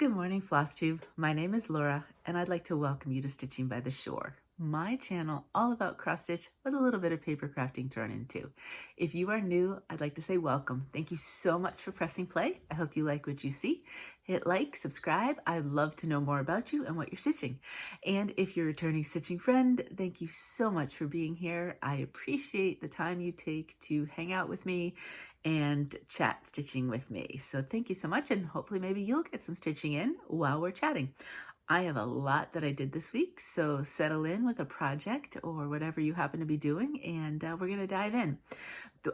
Good morning, Flosstube. My name is Laura, and I'd like to welcome you to Stitching by the Shore, my channel all about cross stitch with a little bit of paper crafting thrown in too. If you are new, I'd like to say welcome. Thank you so much for pressing play. I hope you like what you see. Hit like, subscribe. I'd love to know more about you and what you're stitching. And if you're a returning stitching friend, thank you so much for being here. I appreciate the time you take to hang out with me and chat stitching with me. So thank you so much, and hopefully maybe you'll get some stitching in while we're chatting. I have a lot that I did this week, so settle in with a project or whatever you happen to be doing, and we're going to dive in.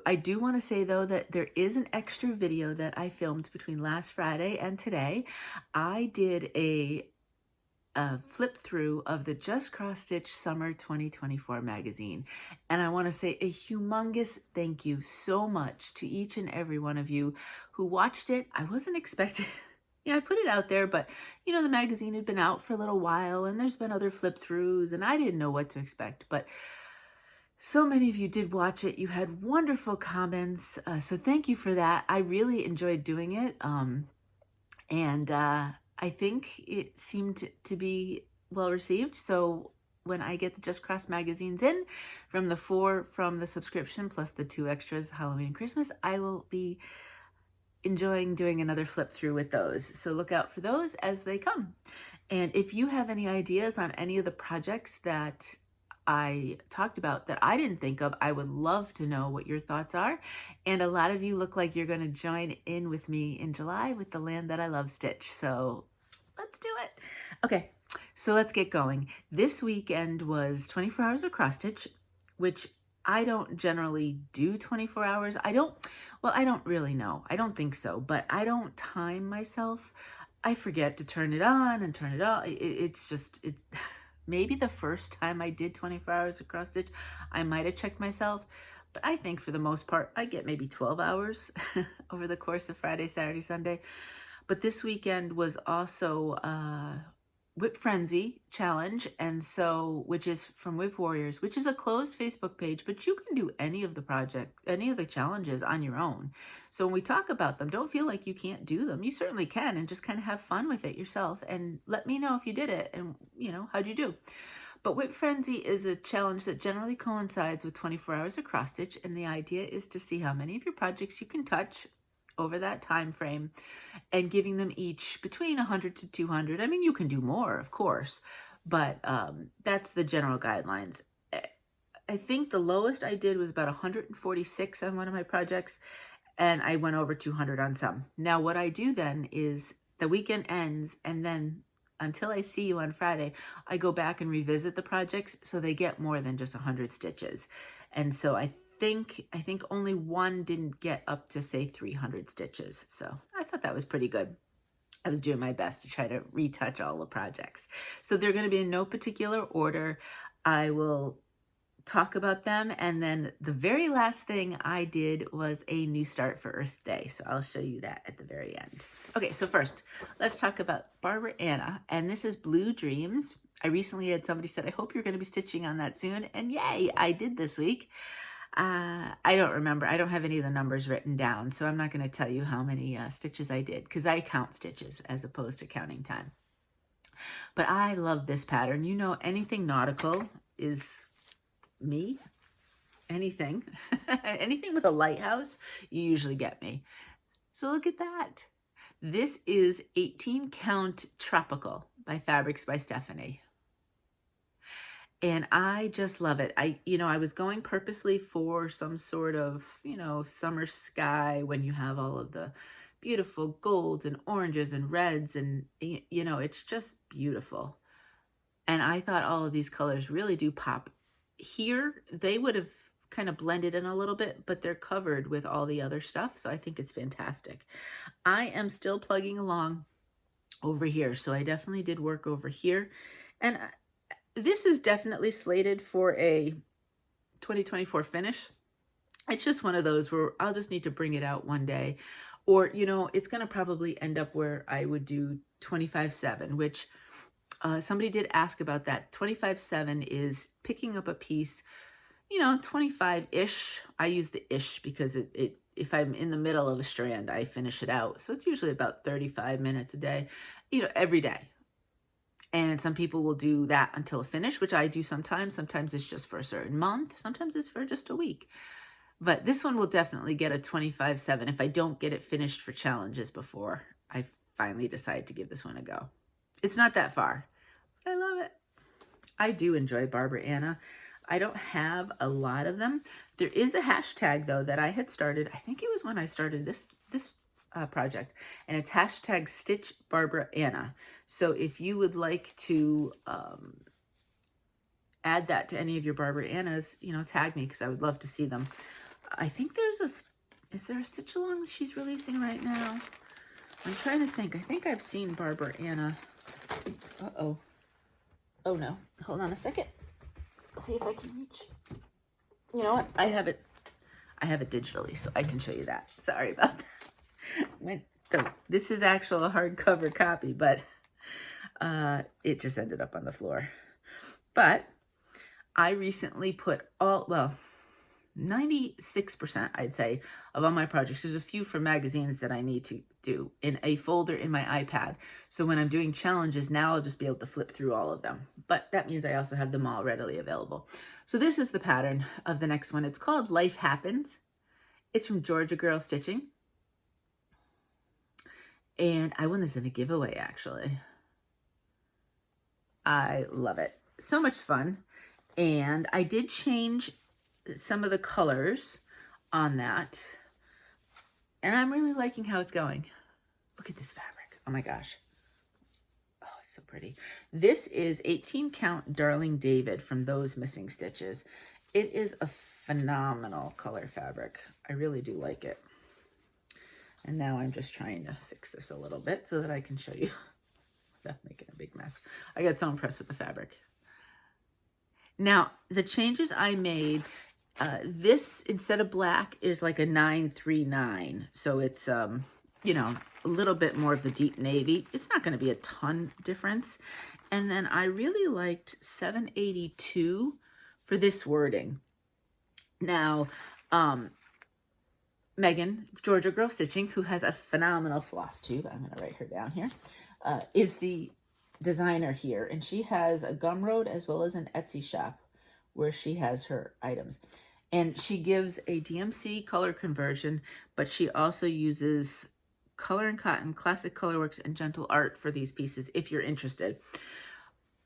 I do want to say, though, that there is an extra video that I filmed between last Friday and today. I did a flip through of the Just Cross Stitch Summer 2024 magazine. And I want to say a humongous thank you so much to each and every one of you who watched it. I wasn't expecting, I put it out there, but the magazine had been out for a little while and there's been other flip throughs and I didn't know what to expect, but so many of you did watch it. You had wonderful comments. So thank you for that. I really enjoyed doing it. I think it seemed to be well received. So when I get the Just Cross magazines in, from the 4 from the subscription plus the 2 extras, Halloween and Christmas, I will be enjoying doing another flip through with those. So look out for those as they come. And if you have any ideas on any of the projects that I talked about that I didn't think of, I would love to know what your thoughts are. And a lot of you look like you're going to join in with me in July with the Land That I Love Stitch. So let's do it. Okay, so let's get going. This weekend was 24 hours of cross stitch, which I don't generally do 24 hours. I don't really know. I don't think so, but I don't time myself. I forget to turn it on and turn it off. Maybe the first time I did 24 hours of cross stitch, I might have checked myself, but I think for the most part, I get maybe 12 hours over the course of Friday, Saturday, Sunday. But this weekend was also Whip Frenzy Challenge, and so, which is from Whip Warriors, which is a closed Facebook page, but you can do any of the challenges on your own. So when we talk about them, don't feel like you can't do them. You certainly can, and just kind of have fun with it yourself, and let me know if you did it, and how'd you do. But Whip Frenzy is a challenge that generally coincides with 24 hours of cross stitch, and the idea is to see how many of your projects you can touch over that time frame, and giving them each between 100 to 200. I mean, you can do more, of course, but that's the general guidelines. I think the lowest I did was about 146 on one of my projects, and I went over 200 on some. Now, what I do then is the weekend ends, and then until I see you on Friday, I go back and revisit the projects so they get more than just 100 stitches. And so I think only one didn't get up to, say, 300 stitches. So I thought that was pretty good. I was doing my best to try to retouch all the projects. So they're going to be in no particular order. I will talk about them. And then the very last thing I did was a new start for Earth Day. So I'll show you that at the very end. Okay, so first, let's talk about Barbaraana. And this is Blue Dreams. I recently had somebody said, I hope you're going to be stitching on that soon. And yay, I did this week. I don't remember. I don't have any of the numbers written down, so I'm not going to tell you how many stitches I did, because I count stitches as opposed to counting time. But I love this pattern. Anything nautical is me. Anything. Anything with a lighthouse, you usually get me. So look at that. This is 18 Count Tropical by Fabrics by Stephanie. And I just love it. I was going purposely for some sort of, summer sky when you have all of the beautiful golds and oranges and reds, and, it's just beautiful. And I thought all of these colors really do pop. Here, they would have kind of blended in a little bit, but they're covered with all the other stuff, so I think it's fantastic. I am still plugging along over here, so I definitely did work over here. And this is definitely slated for a 2024 finish. It's just one of those where I'll just need to bring it out one day. Or, it's going to probably end up where I would do 25/7, which somebody did ask about that. 25/7 is picking up a piece, 25-ish. I use the ish because it if I'm in the middle of a strand, I finish it out. So it's usually about 35 minutes a day, every day. And some people will do that until a finish, which I do sometimes. Sometimes it's just for a certain month. Sometimes it's for just a week. But this one will definitely get a 25/7 if I don't get it finished for challenges before I finally decide to give this one a go. It's not that far, but I love it. I do enjoy Barbaraana. I don't have a lot of them. There is a hashtag, though, that I had started. I think it was when I started this project, and it's hashtag stitchbarbaraana. So if you would like to add that to any of your Barbaraanas, tag me, because I would love to see them. I think is there a stitch along that she's releasing right now? I'm trying to think. I think I've seen Barbaraana. Uh-oh. Oh no, hold on a second. See if I can reach. You know what? I have it digitally, so I can show you that. Sorry about that. This is actually a hardcover copy, but it just ended up on the floor. But I recently put 96%, I'd say, of all my projects. There's a few for magazines that I need to do in a folder in my iPad. So when I'm doing challenges now, I'll just be able to flip through all of them. But that means I also have them all readily available. So this is the pattern of the next one. It's called Life Happens. It's from Georgia Girl Stitching. And I won this in a giveaway, actually. I love it. So much fun. And I did change some of the colors on that. And I'm really liking how it's going. Look at this fabric. Oh my gosh. Oh, it's so pretty. This is 18 count Darling David from Those Missing Stitches. It is a phenomenal color fabric. I really do like it. And now I'm just trying to fix this a little bit so that I can show you without making a big mess. I got so impressed with the fabric. Now, the changes I made, this, instead of black, is like a 939. So it's, you know, a little bit more of the deep navy. It's not going to be a ton difference. And then I really liked 782 for this wording. Now, Megan, Georgia Girl Stitching, who has a phenomenal Flosstube, I'm going to write her down here, is the designer here, and she has a Gumroad as well as an Etsy shop where she has her items, and she gives a DMC color conversion, but she also uses Color and Cotton, Classic Colorworks, and Gentle Art for these pieces if you're interested.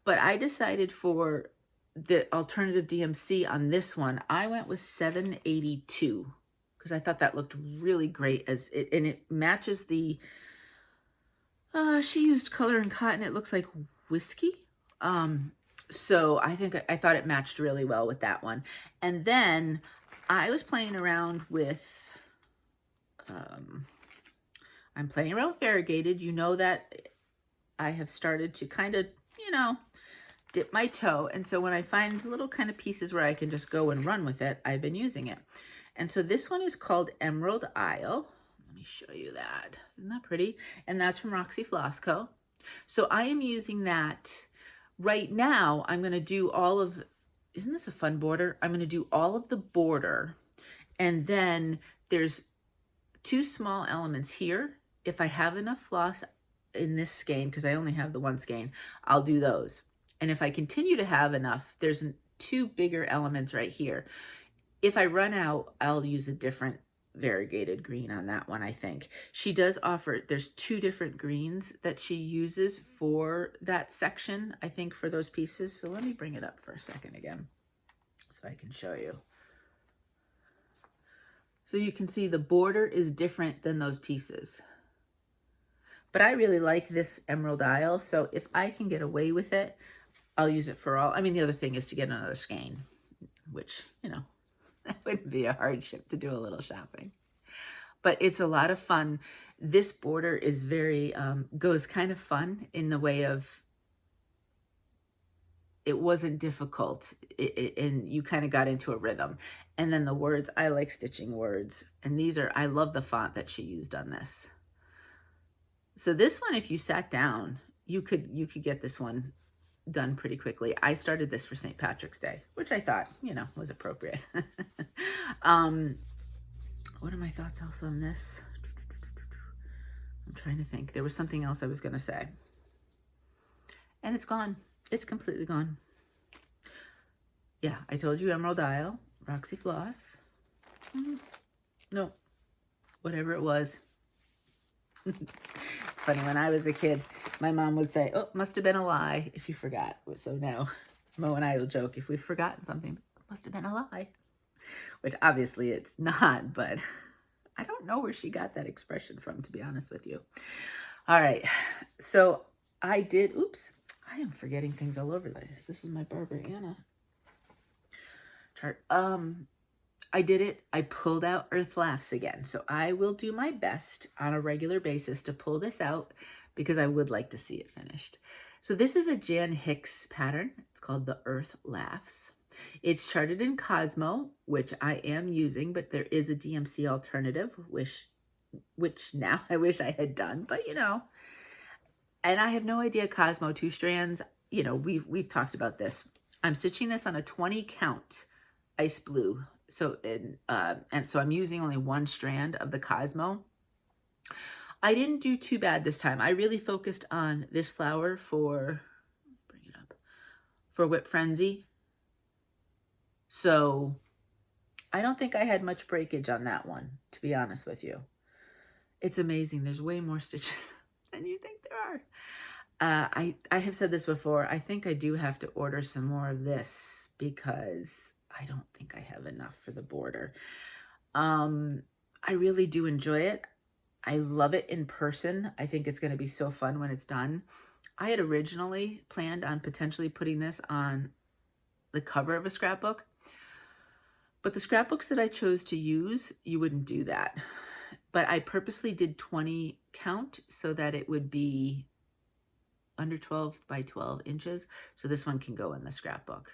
But I decided for the alternative DMC on this one, I went with 782 because I thought that looked really great as it, and it matches the she used Color and Cotton. It looks like whiskey. So I thought it matched really well with that one. And then I was playing around with, I'm playing around with variegated. You know that I have started to kind of, you know, dip my toe. And so when I find little kind of pieces where I can just go and run with it, I've been using it. And so this one is called Emerald Isle. Let me show you that. Isn't that pretty? And that's from Roxy Floss Co. So I am using that right now. I'm going to do all of, isn't this a fun border? I'm going to do all of the border. And then there's two small elements here. If I have enough floss in this skein, because I only have the one skein, I'll do those. And if I continue to have enough, there's two bigger elements right here. If I run out, I'll use a different variegated green on that one. I think she does offer, there's two different greens that she uses for that section, I think, for those pieces. So let me bring it up for a second again so I can show you. So you can see the border is different than those pieces, but I really like this Emerald Isle. So if I can get away with it, I'll use it for all. I mean, the other thing is to get another skein, which, you know, that wouldn't be a hardship to do a little shopping. But it's a lot of fun. This border is very, goes kind of fun in the way of, it wasn't difficult. And you kind of got into a rhythm. And then the words, I like stitching words. And these are, I love the font that she used on this. So this one, if you sat down, you could get this one done pretty quickly. I started this for St. Patrick's Day, which I thought, you know, was appropriate. what are my thoughts also on this? I'm trying to think. There was something else I was going to say. And it's gone. It's completely gone. Yeah, I told you Emerald Isle, Roxy Floss. No, whatever it was. It's funny, when I was a kid, my mom would say, oh, must have been a lie if you forgot. So now Mo and I will joke, if we've forgotten something, it must have been a lie. Which obviously it's not, but I don't know where she got that expression from, to be honest with you. All right, so I did, oops, I am forgetting things all over this. This is my Barbaraana chart. I did it. I pulled out Earth Laughs again. So I will do my best on a regular basis to pull this out because I would like to see it finished. So this is a Jan Hicks pattern. It's called the Earth Laughs. It's charted in Cosmo, which I am using, but there is a DMC alternative, which now I wish I had done, but you know, and I have no idea Cosmo 2 strands, you know, we've talked about this. I'm stitching this on a 20 count ice blue. So, and so I'm using only 1 strand of the Cosmo. I didn't do too bad this time. I really focused on this flower for, bring it up, for Whip Frenzy. So I don't think I had much breakage on that one, to be honest with you. It's amazing. There's way more stitches than you think there are. I have said this before. I think I do have to order some more of this because I don't think I have enough for the border. I really do enjoy it. I love it in person. I think it's going to be so fun when it's done. I had originally planned on potentially putting this on the cover of a scrapbook, but the scrapbooks that I chose to use, you wouldn't do that. But I purposely did 20 count so that it would be under 12 by 12 inches. So this one can go in the scrapbook.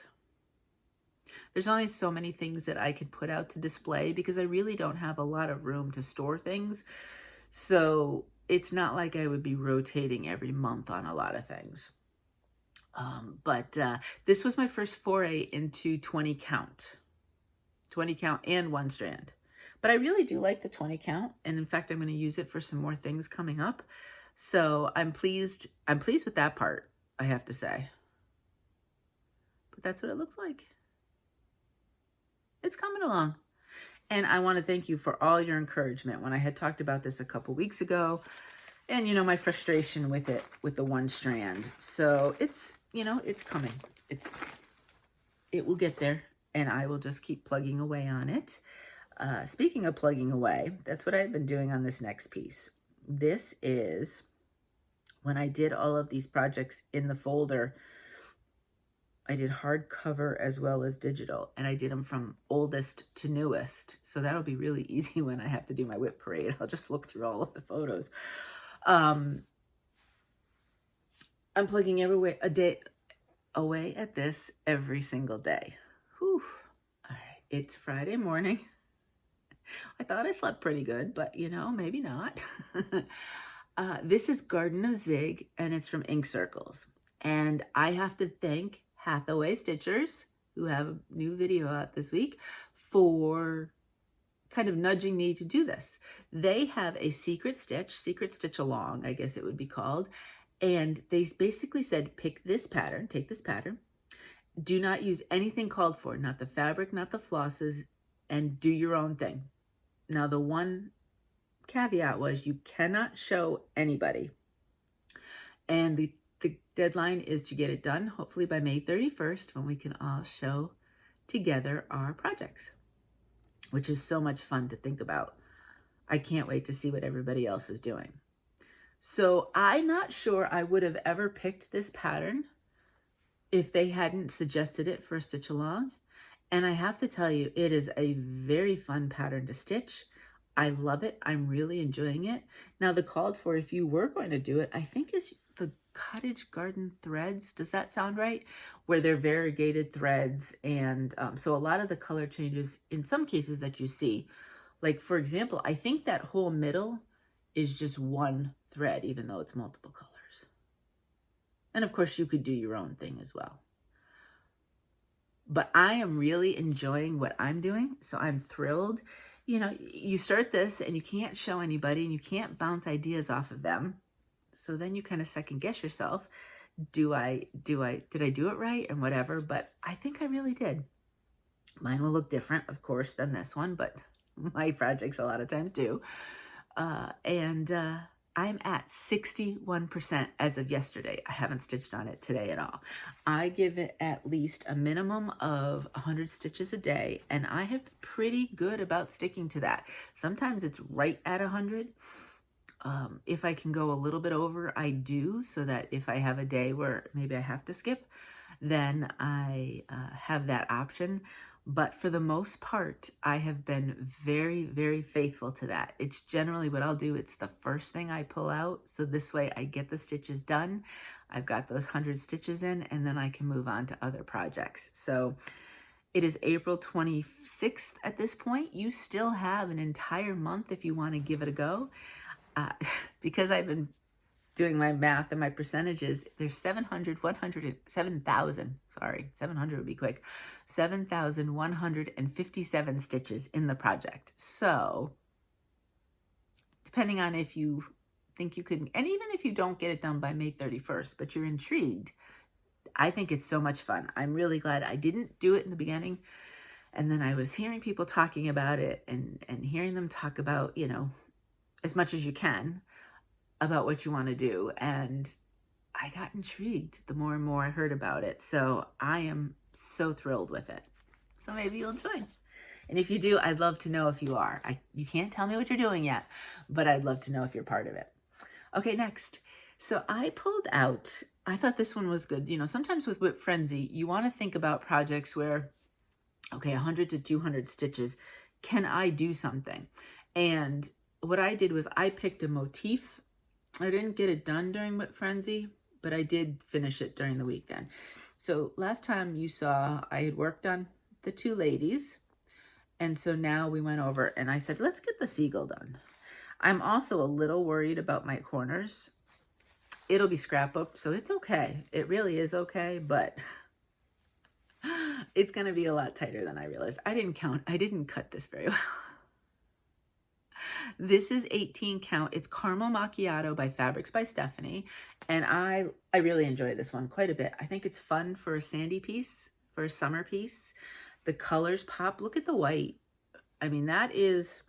There's only so many things that I could put out to display because I really don't have a lot of room to store things. So it's not like I would be rotating every month on a lot of things. But this was my first foray into 20 count and 1 strand. But I really do like the 20 count. And in fact, I'm going to use it for some more things coming up. So I'm pleased with that part, I have to say. But that's what it looks like. It's coming along. And I want to thank you for all your encouragement when I had talked about this a couple weeks ago. And, you know, my frustration with it, with the 1 strand. So it's, you know, it's coming. It will get there. And I will just keep plugging away on it. Speaking of plugging away, that's what I've been doing on this next piece. This is when I did all of these projects in the folder. I did hardcover as well as digital, and I did them from oldest to newest. So that'll be really easy when I have to do my whip parade. I'll just look through all of the photos. I'm plugging away at this every single day. Whew. All right, it's Friday morning. I thought I slept pretty good, but you know, maybe not. This is Garden of Zig, and it's from Ink Circles. And I have to thank Hathaway Stitchers, who have a new video out this week, for kind of nudging me to do this. They have a secret stitch along, I guess it would be called. And they basically said, pick this pattern, take this pattern. Do not use anything called for, not the fabric, not the flosses, and do your own thing. Now, the one caveat was you cannot show anybody. And the deadline is to get it done, hopefully by May 31st, when we can all show together our projects, which is so much fun to think about. I can't wait to see what everybody else is doing. So I'm not sure I would have ever picked this pattern if they hadn't suggested it for a stitch along. And I have to tell you, it is a very fun pattern to stitch. I love it. I'm really enjoying it. Now, the called for, if you were going to do it, I think is the Cottage Garden threads. Does that sound right? Where they're variegated threads. And so a lot of the color changes in some cases that you see, like for example, I think that whole middle is just 1 thread, even though it's multiple colors. And of course you could do your own thing as well. But I am really enjoying what I'm doing. So I'm thrilled. you know, you start this and you can't show anybody and you can't bounce ideas off of them. So then you kind of second guess yourself. Did I do it right and whatever? But I think I really did. Mine will look different, of course, than this one, but my projects a lot of times do. I'm at 61% as of yesterday. I haven't stitched on it today at all. I give it at least a minimum of 100 stitches a day, and I have been pretty good about sticking to that. Sometimes it's right at 100. If I can go a little bit over, I do, so that if I have a day where maybe I have to skip, then I have that option. But for the most part, I have been very, very faithful to that. It's generally what I'll do. It's the first thing I pull out. So this way I get the stitches done. I've got those 100 stitches in, and then I can move on to other projects. So it is April 26th at this point. You still have an entire month if you want to give it a go. Because I've been doing my math and my percentages, there's 700 would be quick, 7,157 stitches in the project. So depending on if you think you could, and even if you don't get it done by May 31st, but you're intrigued, I think it's so much fun. I'm really glad I didn't do it in the beginning. And then I was hearing people talking about it and hearing them talk about, you know, as much as you can about what you want to do. And I got intrigued the more and more I heard about it. So I am so thrilled with it. So maybe you'll join. And if you do, I'd love to know if you are. You can't tell me what you're doing yet, but I'd love to know if you're part of it. Okay, next. So I pulled out, I thought this one was good. You know, sometimes with Whip Frenzy, you want to think about projects where, okay, 100 to 200 stitches, can I do something? And what I did was I picked a motif. I didn't get it done during Whip Frenzy, but I did finish it during the weekend. So last time you saw, I had worked on the two ladies. And so now we went over and I said, let's get the seagull done. I'm also a little worried about my corners. It'll be scrapbooked, so it's okay. It really is okay, but it's going to be a lot tighter than I realized. I didn't cut this very well. This is 18 count. It's Caramel Macchiato by Fabrics by Stephanie. And I really enjoy this one quite a bit. I think it's fun for a sandy piece, for a summer piece. The colors pop. Look at the white. I mean, that is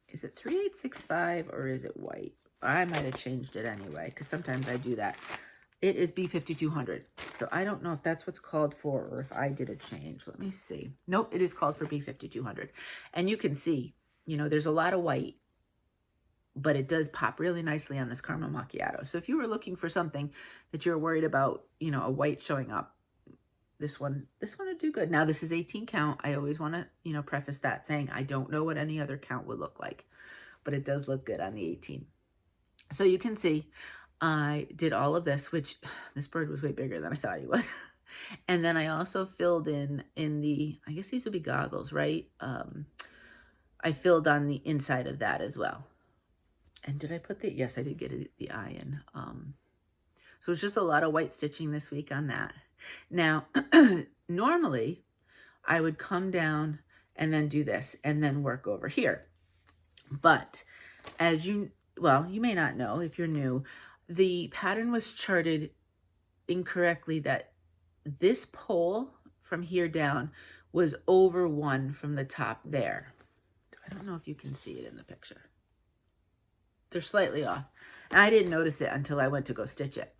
it 3865 or is it white? I might have changed it anyway, because sometimes I do that. It is B5200. So I don't know if that's what's called for or if I did a change. Let me see. Nope, it is called for B5200. And you can see, you know, there's a lot of white, but it does pop really nicely on this Caramel Macchiato. So if you were looking for something that you're worried about, you know, a white showing up, this one would do good. Now this is 18 count. I always want to, you know, preface that saying I don't know what any other count would look like, but it does look good on the 18. So you can see I did all of this, which this bird was way bigger than I thought he would. And then I also filled in the, I guess these would be goggles, right? I filled on the inside of that as well. And did I put the, yes, I did get the eye in. So it's just a lot of white stitching this week on that. Now, normally I would come down and then do this and then work over here. But as you may not know if you're new, the pattern was charted incorrectly that this pole from here down was over one from the top there. I don't know if you can see it in the picture. They're slightly off. And I didn't notice it until I went to go stitch it.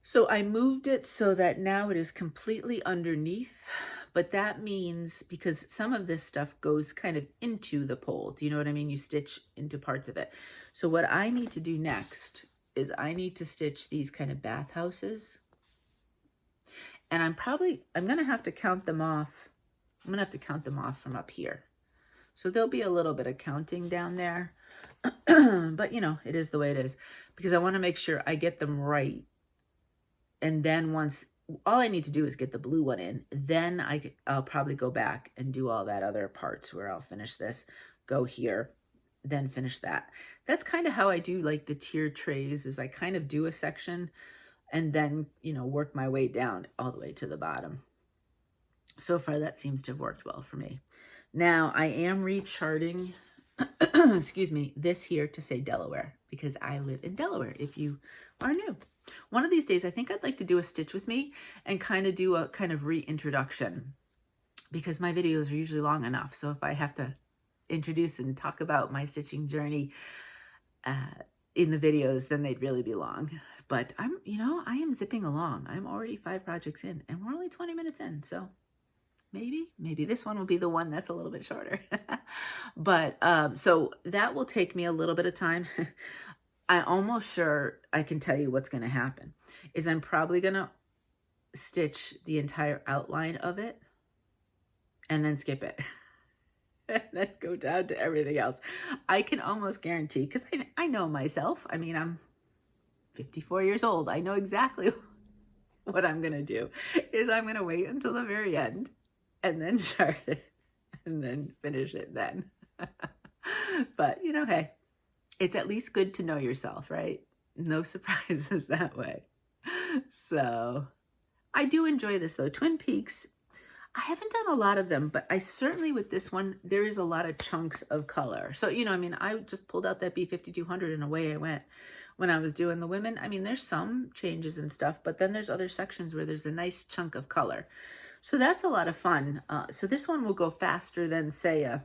So I moved it so that now it is completely underneath, but that means because some of this stuff goes kind of into the pole. Do you know what I mean? You stitch into parts of it. So what I need to do next is I need to stitch these kind of bathhouses. And I'm going to have to count them off. I'm going to have to count them off from up here. So there'll be a little bit of counting down there. But, you know, it is the way it is because I want to make sure I get them right. And then once, all I need to do is get the blue one in, then I'll probably go back and do all that other parts where I'll finish this, go here, then finish that. That's kind of how I do like the tier trays is I kind of do a section and then, you know, work my way down all the way to the bottom. So far that seems to have worked well for me. Now I am recharting, excuse me, this here to say Delaware because I live in Delaware if you are new. One of these days, I think I'd like to do a stitch with me and kind of do a kind of reintroduction because my videos are usually long enough. So if I have to introduce and talk about my stitching journey in the videos, then they'd really be long. But I am zipping along. I'm already 5 projects in and we're only 20 minutes in. So maybe this one will be the one that's a little bit shorter. But so that will take me a little bit of time. I'm almost sure I can tell you what's going to happen is I'm probably going to stitch the entire outline of it and then skip it and then go down to everything else. I can almost guarantee, because I know myself. I mean, I'm 54 years old. I know exactly what I'm going to do is I'm going to wait until the very end and then chart it and then finish it then. But, hey, it's at least good to know yourself, right? No surprises that way. So I do enjoy this though. Twin Peaks, I haven't done a lot of them, but I certainly with this one, there is a lot of chunks of color. So, I just pulled out that B5200 and away I went when I was doing the women. I mean, there's some changes and stuff, but then there's other sections where there's a nice chunk of color. So that's a lot of fun. So this one will go faster than, say, a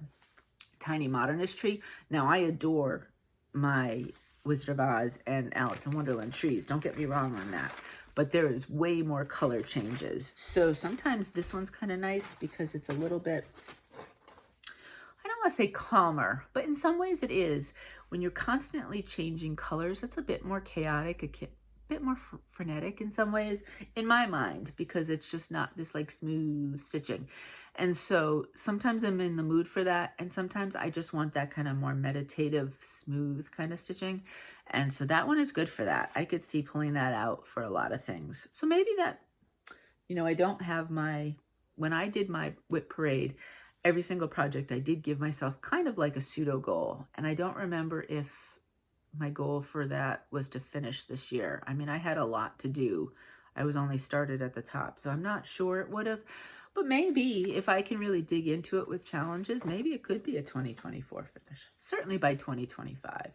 Tiny Modernist tree. Now, I adore my Wizard of Oz and Alice in Wonderland trees. Don't get me wrong on that. But there is way more color changes. So sometimes this one's kind of nice because it's a little bit, I don't want to say calmer, but in some ways it is. When you're constantly changing colors, it's a bit more chaotic, a bit more frenetic in some ways, in my mind, because it's just not this like smooth stitching. And so sometimes I'm in the mood for that. And sometimes I just want that kind of more meditative, smooth kind of stitching. And so that one is good for that. I could see pulling that out for a lot of things. So maybe that, I don't have when I did my whip parade, every single project I did give myself kind of like a pseudo goal. And I don't remember if my goal for that was to finish this year. I mean, I had a lot to do. I was only started at the top, so I'm not sure it would have. But maybe if I can really dig into it with challenges, maybe it could be a 2024 finish. Certainly by 2025.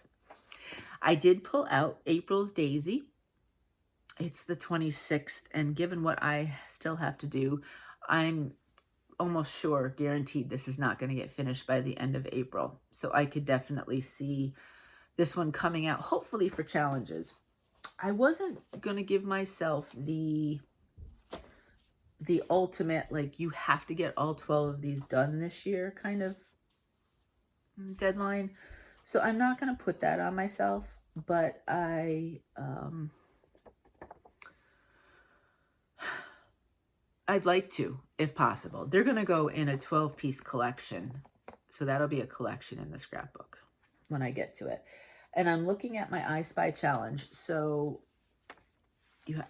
I did pull out April's Daisy. It's the 26th, and given what I still have to do, I'm almost sure, guaranteed, this is not going to get finished by the end of April. So I could definitely see this one coming out, hopefully for challenges. I wasn't going to give myself the ultimate, like, you have to get all 12 of these done this year kind of deadline. So I'm not going to put that on myself, but I'd like to, if possible. They're going to go in a 12-piece collection. So that'll be a collection in the scrapbook when I get to it. And I'm looking at my I Spy challenge. So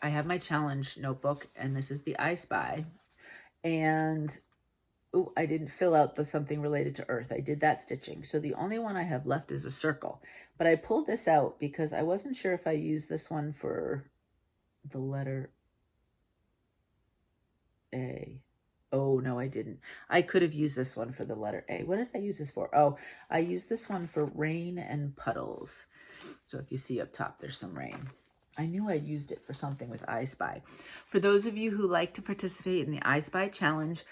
I have my challenge notebook, and this is the I Spy. And I didn't fill out the something related to Earth. I did that stitching. So the only one I have left is a circle. But I pulled this out because I wasn't sure if I used this one for the letter A. Oh, no, I didn't. I could have used this one for the letter A. What did I use this for? Oh, I used this one for rain and puddles. So if you see up top, there's some rain. I knew I'd used it for something with I Spy. For those of you who like to participate in the I Spy challenge,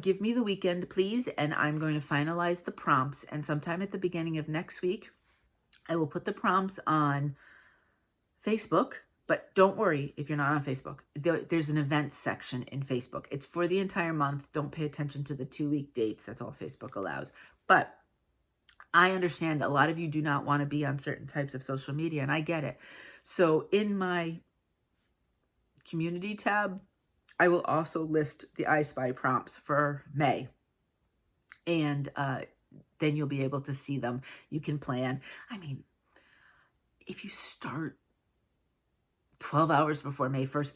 give me the weekend, please, and I'm going to finalize the prompts. And sometime at the beginning of next week, I will put the prompts on Facebook. But don't worry if you're not on Facebook. There's an events section in Facebook. It's for the entire month. Don't pay attention to the 2-week dates. That's all Facebook allows. But I understand a lot of you do not want to be on certain types of social media, and I get it. So in my community tab, I will also list the I Spy prompts for May. And then you'll be able to see them. You can plan. I mean, if you start 12 hours before May 1st,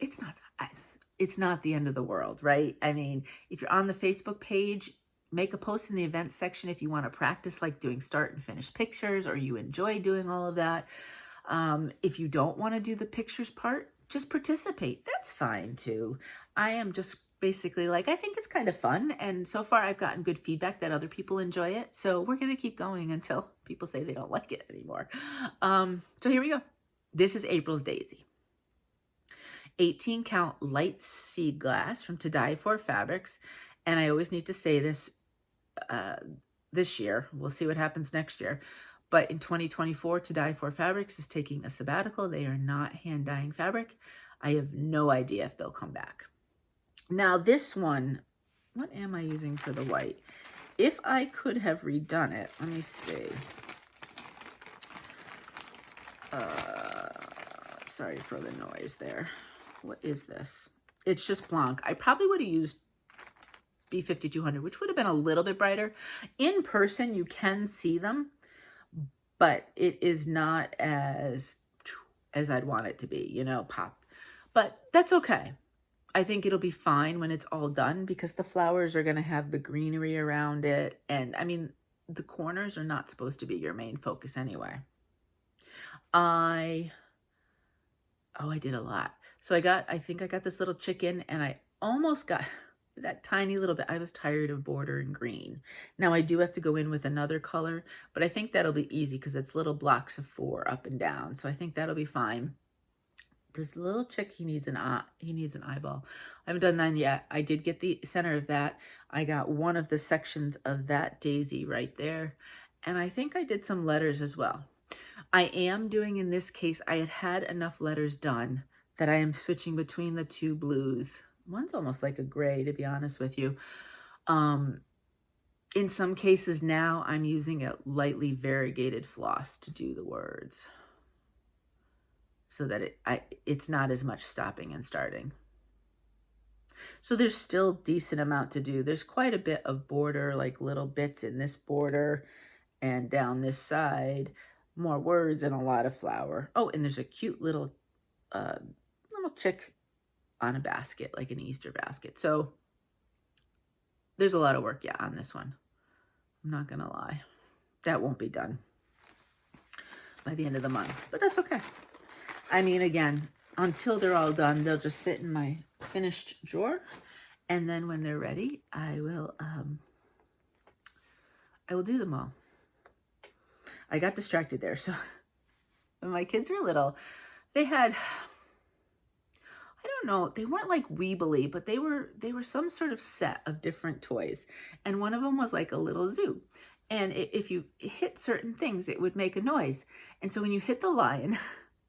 it's not the end of the world, right? I mean, if you're on the Facebook page, make a post in the events section if you want to practice like doing start and finish pictures, or you enjoy doing all of that. If you don't want to do the pictures part, just participate. That's fine too. I am just basically like, I think it's kind of fun. And so far I've gotten good feedback that other people enjoy it. So we're going to keep going until people say they don't like it anymore. So here we go. This is April's daisy. 18 count light Seaglass from To Die For Fabrics. And I always need to say this this year. We'll see what happens next year. But in 2024, To Die For Fabrics is taking a sabbatical. They are not hand dyeing fabric. I have no idea if they'll come back. Now this one, what am I using for the white? If I could have redone it, let me see. Sorry for the noise there. What is this? It's just Blanc. I probably would have used B5200, which would have been a little bit brighter. In person, you can see them, but it is not as I'd want it to be, you know, pop. But that's okay. I think it'll be fine when it's all done because the flowers are going to have the greenery around it. And I mean, the corners are not supposed to be your main focus anyway. I did a lot. So I think I got this little chicken and I almost got that tiny little bit. I was tired of border and green. Now I do have to go in with another color, but I think that'll be easy because it's little blocks of 4 up and down. So I think that'll be fine. This little chick, he needs an eyeball. I haven't done that yet. I did get the center of that. I got one of the sections of that daisy right there. And I think I did some letters as well. I am doing, in this case, I had enough letters done that I am switching between the 2 blues. One's almost like a gray, to be honest with you. In some cases now, I'm using a lightly variegated floss to do the words, so that it's not as much stopping and starting. So there's still decent amount to do. There's quite a bit of border, like little bits in this border and down this side, more words and a lot of flower. Oh, and there's a cute little chick on a basket, like an Easter basket. So there's a lot of work, yeah, on this one. I'm not gonna lie. That won't be done by the end of the month, but that's okay. I mean, again, until they're all done, they'll just sit in my finished drawer. And then when they're ready, I will do them all. I got distracted there. So when my kids were little, they had, I don't know, they weren't like Weebly, but they were some sort of set of different toys. And one of them was like a little zoo. And if you hit certain things, it would make a noise. And so when you hit the lion,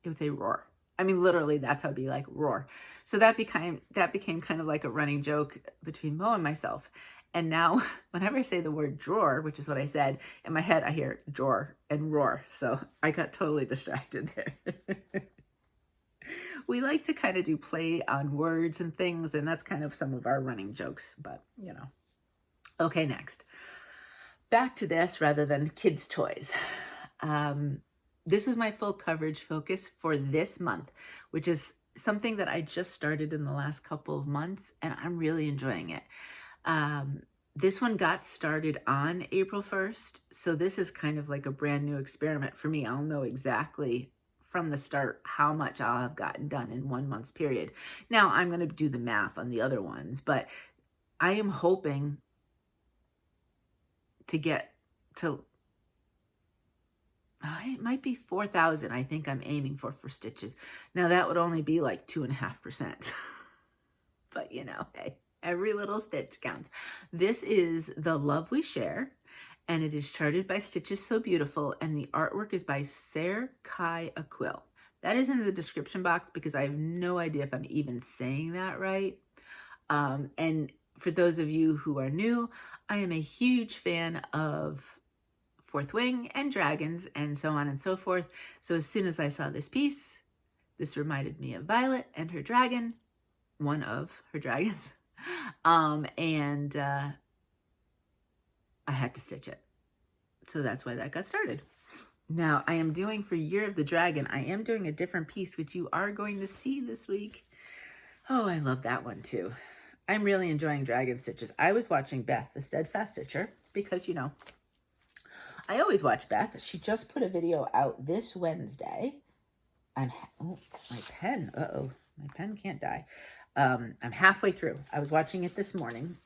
it would say roar. I mean, literally, that's how it'd be, like roar. So that became kind of like a running joke between Mo and myself. And now, whenever I say the word drawer, which is what I said, in my head, I hear drawer and roar. So I got totally distracted there. We like to kind of do play on words and things, and that's kind of some of our running jokes, but you know. Okay, next. Back to this rather than kids' toys. This is my full coverage focus for this month, which is something that I just started in the last couple of months, and I'm really enjoying it. This one got started on April 1st, so this is kind of like a brand new experiment for me. I'll know exactly from the start how much I'll have gotten done in 1 month's period. Now, I'm going to do the math on the other ones, but I am hoping to get to... it might be 4,000, I think I'm aiming for stitches. Now, that would only be like 2.5%. But, you know, hey, every little stitch counts. This is The Love We Share, and it is charted by Stitches So Beautiful, and the artwork is by Serr.Kai Quill. That is in the description box because I have no idea if I'm even saying that right. And for those of you who are new, I am a huge fan of Fourth Wing and dragons and so on and so forth. So as soon as I saw this piece, this reminded me of Violet and her dragon, one of her dragons. I had to stitch it. So that's why that got started. Now I am doing for Year of the Dragon, I am doing a different piece, which you are going to see this week. Oh, I love that one too. I'm really enjoying dragon stitches. I was watching Beth, the Steadfast Stitcher, because, you know, I always watch Beth. She just put a video out this Wednesday. Oh, my pen. Uh-oh. My pen can't die. I'm halfway through. I was watching it this morning,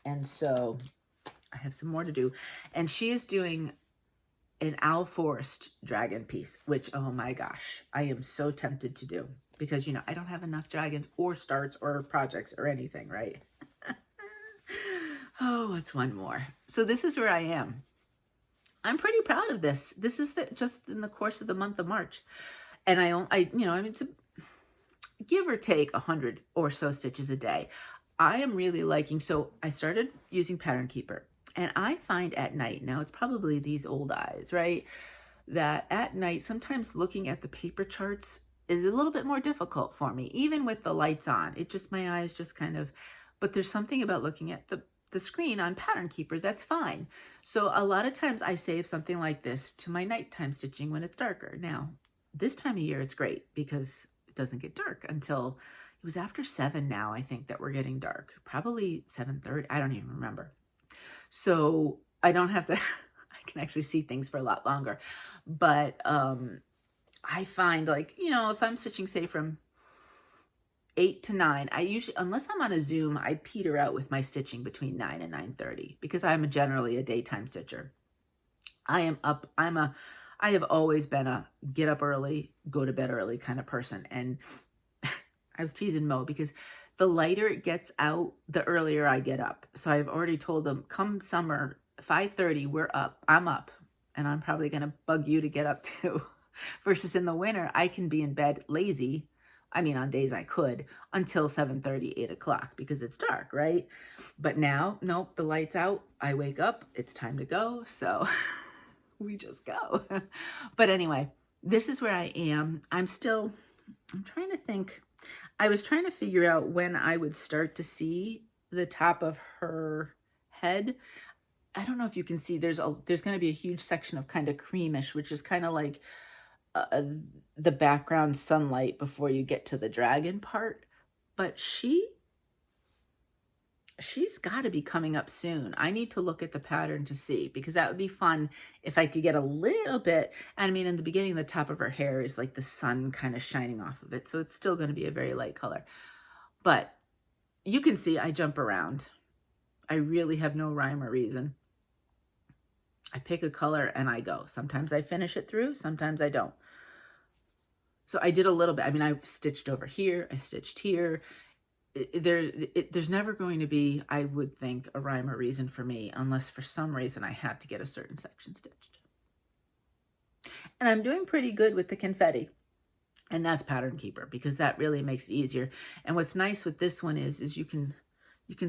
and so I have some more to do. And she is doing an Owl Forest dragon piece, which, oh my gosh, I am so tempted to do. Because, you know, I don't have enough dragons or starts or projects or anything, right? Oh, what's one more? So this is where I am. I'm pretty proud of this. This is just in the course of the month of March. And you know, I mean, it's give or take 100 or so stitches a day. I am really liking, so I started using Pattern Keeper. And I find at night, now it's probably these old eyes, right? That at night, sometimes looking at the paper charts is a little bit more difficult for me, even with the lights on. It just, my eyes just kind of, but there's something about looking at the screen on Pattern Keeper that's fine. So a lot of times I save something like this to my nighttime stitching when it's darker. Now, this time of year, it's great because it doesn't get dark until, it was after 7 now, I think, that we're getting dark. Probably 7:30, I don't even remember. So I don't have to, I can actually see things for a lot longer. But I find, like, you know, if I'm stitching, say, from 8 to 9, I usually, unless I'm on a Zoom, I peter out with my stitching between 9 and 9:30 because I'm generally a daytime stitcher. I have always been a get up early, go to bed early kind of person. And I was teasing Mo because the lighter it gets out, the earlier I get up. So I've already told them, come summer, 5:30, we're up. I'm up. And I'm probably going to bug you to get up too. Versus in the winter, I can be in bed lazy. I mean, on days I could, until 7:30, 8 o'clock because it's dark, right? But now, nope, the light's out. I wake up. It's time to go. So we just go. But anyway, this is where I am. I'm trying to think. I was trying to figure out when I would start to see the top of her head. I don't know if you can see, there's going to be a huge section of kind of creamish, which is kind of like the background sunlight before you get to the dragon part. But she's got to be coming up soon. I need to look at the pattern to see, because that would be fun if I could get a little bit. And I mean, in the beginning, the top of her hair is like the sun kind of shining off of it. So it's still going to be a very light color. But you can see I jump around. I really have no rhyme or reason. I pick a color and I go. Sometimes I finish it through, sometimes I don't. So I did a little bit. I mean, I stitched over here, I stitched here. There's never going to be, I would think, a rhyme or reason for me, unless for some reason I had to get a certain section stitched. And I'm doing pretty good with the confetti. And that's Pattern Keeper, because that really makes it easier. And what's nice with this one is you can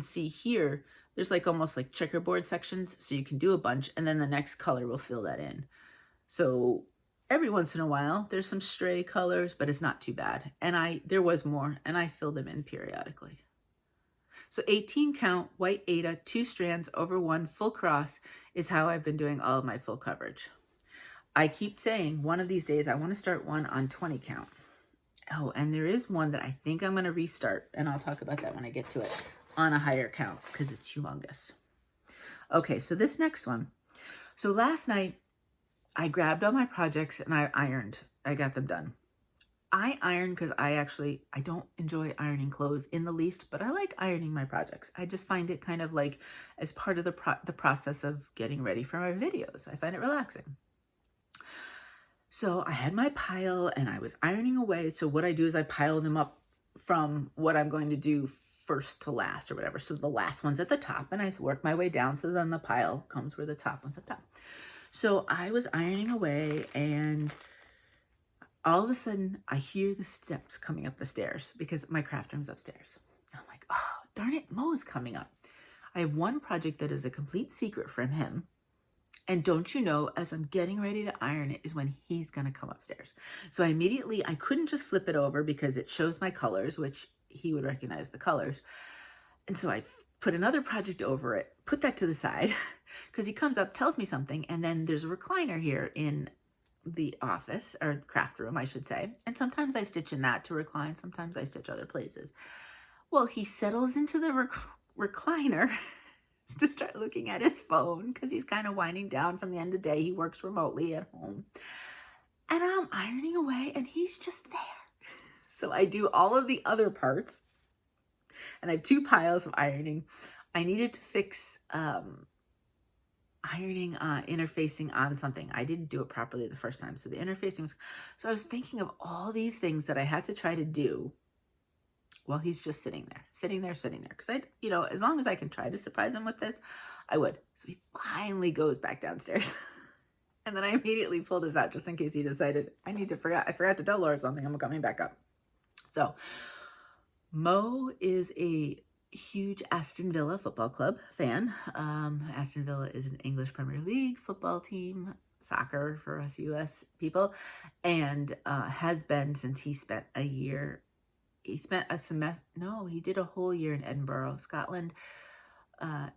see here, there's like almost like checkerboard sections, so you can do a bunch, and then the next color will fill that in. So every once in a while, there's some stray colors, but it's not too bad. And there was more, and I fill them in periodically. So 18 count, white Aida, 2 strands over 1 full cross is how I've been doing all of my full coverage. I keep saying one of these days I want to start one on 20 count. Oh, and there is one that I think I'm going to restart, and I'll talk about that when I get to it, on a higher count because it's humongous. Okay, so this next one. So last night I grabbed all my projects and I ironed. I got them done. I iron because I don't enjoy ironing clothes in the least, but I like ironing my projects. I just find it kind of like as part of the process of getting ready for my videos. I find it relaxing. So I had my pile and I was ironing away. So what I do is I pile them up from what I'm going to do first to last or whatever. So the last one's at the top and I work my way down. So then the pile comes where the top one's up top. So I was ironing away and all of a sudden I hear the steps coming up the stairs because my craft room's upstairs. I'm like, oh, darn it, Mo's coming up. I have one project that is a complete secret from him. And don't you know, as I'm getting ready to iron it is when he's going to come upstairs. So I couldn't just flip it over because it shows my colors, which he would recognize the colors. And so I put another project over it, put that to the side because he comes up, tells me something. And then there's a recliner here in the office, or craft room, I should say. And sometimes I stitch in that to recline. Sometimes I stitch other places. Well, he settles into the recliner to start looking at his phone because he's kind of winding down from the end of the day. He works remotely at home. And I'm ironing away and he's just there. So I do all of the other parts And I have 2 piles of ironing. I needed to fix ironing interfacing on something. I didn't do it properly the first time. So the interfacing was, so I was thinking of all these things that I had to try to do while he's just sitting there. Because I, you know, as long as I can try to surprise him with this, I would. So he finally goes back downstairs. And then I immediately pulled this out just in case he decided, I forgot to tell Laura something, I'm coming back up. So Mo is a huge Aston Villa Football Club fan. Aston Villa is an English Premier League football team, soccer for us US people, and has been since he spent a year. He spent a semester, no, he did a whole year in Edinburgh, Scotland,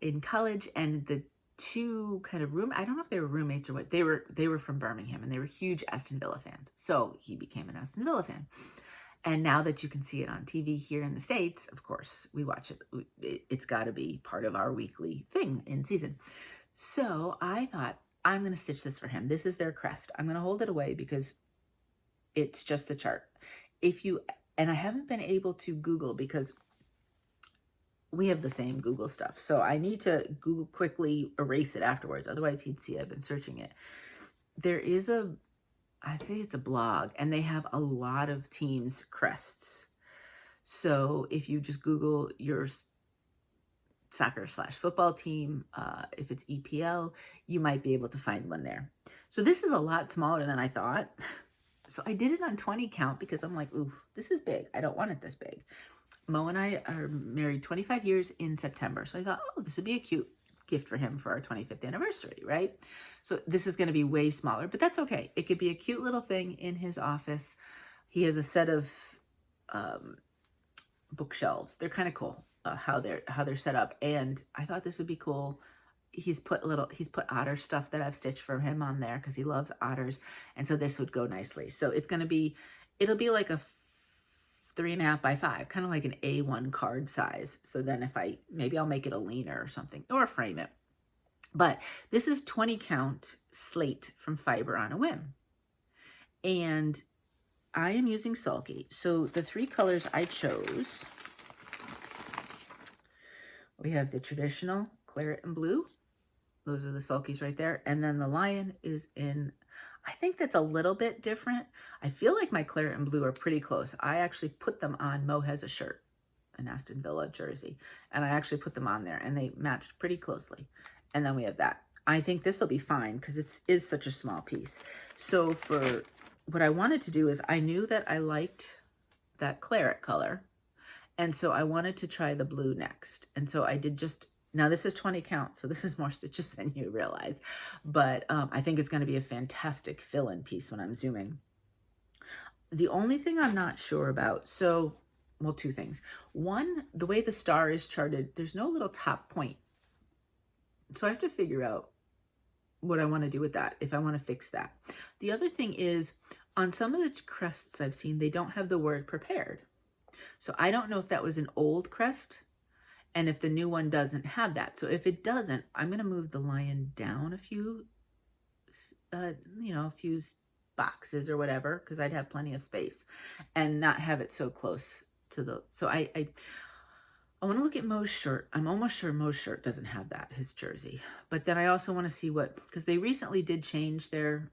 in college, and the 2 kind of I don't know if they were roommates or what, they were from Birmingham, and they were huge Aston Villa fans. So he became an Aston Villa fan. And now that you can see it on TV here in the States, of course, we watch it. It's got to be part of our weekly thing in season. So I thought, I'm going to stitch this for him. This is their crest. I'm going to hold it away because it's just the chart. And I haven't been able to Google because we have the same Google stuff. So I need to Google quickly erase it afterwards. Otherwise, he'd see I've been searching it. There is I say it's a blog, and they have a lot of teams' crests. So if you just Google your soccer/football team, if it's EPL, you might be able to find one there. So this is a lot smaller than I thought. So I did it on 20 count because I'm like, ooh, this is big. I don't want it this big. Mo and I are married 25 years in September. So I thought, oh, this would be a cute gift for him for our 25th anniversary, right? So this is going to be way smaller, but that's okay. It could be a cute little thing in his office. He has a set of bookshelves. They're kind of cool how they're set up, and I thought this would be cool. He's put otter stuff that I've stitched for him on there because he loves otters, and so this would go nicely. So it'll be like a 3.5 by 5, kind of like an A1 card size. So then maybe I'll make it a leaner or something, or frame it. But this is 20 count slate from Barbaraana Whim. And I am using sulky. So the 3 colors I chose, we have the traditional claret and blue. Those are the sulkies right there. And then the lion is in, I think that's a little bit different. I feel like my claret and blue are pretty close. I actually put them on. Mo has a shirt, an Aston Villa jersey, and I actually put them on there, and they matched pretty closely. And then we have that. I think this will be fine because it is such a small piece. So for what I wanted to do is I knew that I liked that claret color. And so I wanted to try the blue next. And so I did now this is 20 count, so this is more stitches than you realize. But I think it's going to be a fantastic fill-in piece when I'm zooming. The only thing I'm not sure about, well, 2 things. One, the way the star is charted, there's no little top point. So I have to figure out what I want to do with that, if I want to fix that. The other thing is, on some of the crests I've seen, they don't have the word prepared. So I don't know if that was an old crest and if the new one doesn't have that. So if it doesn't, I'm going to move the lion down a few, a few boxes or whatever, because I'd have plenty of space and not have it so close to the, so I want to look at Mo's shirt. I'm almost sure Mo's shirt doesn't have that, his jersey. But then I also want to see because they recently did change their,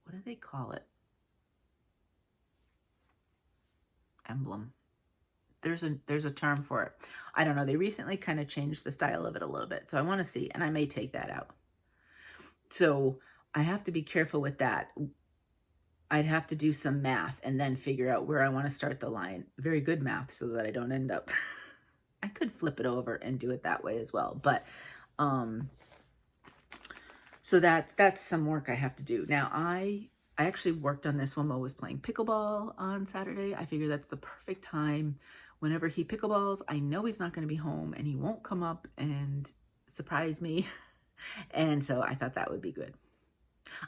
what do they call it? Emblem. There's a term for it. I don't know. They recently kind of changed the style of it a little bit. So I want to see, and I may take that out. So I have to be careful with that. I'd have to do some math and then figure out where I want to start the line. Very good math so that I don't end up, I could flip it over and do it that way as well. But, so that's some work I have to do. Now I actually worked on this when Mo was playing pickleball on Saturday. I figure that's the perfect time. Whenever he pickleballs, I know he's not going to be home and he won't come up and surprise me. And so I thought that would be good.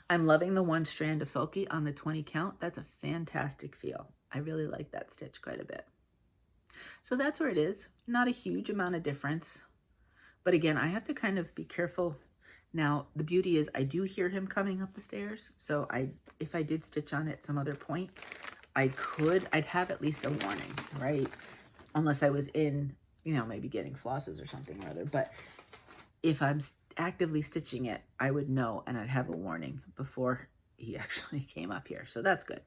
I'm loving the 1 strand of sulky on the 20 count. That's a fantastic feel. I really like that stitch quite a bit. So that's where it is. Not a huge amount of difference. But again, I have to kind of be careful. Now, the beauty is I do hear him coming up the stairs. So if I did stitch on at some other point, I'd have at least a warning, right? unless I was in, you know, maybe getting flosses or something or other. But if I'm actively stitching it, I would know, and I'd have a warning before he actually came up here. So that's good.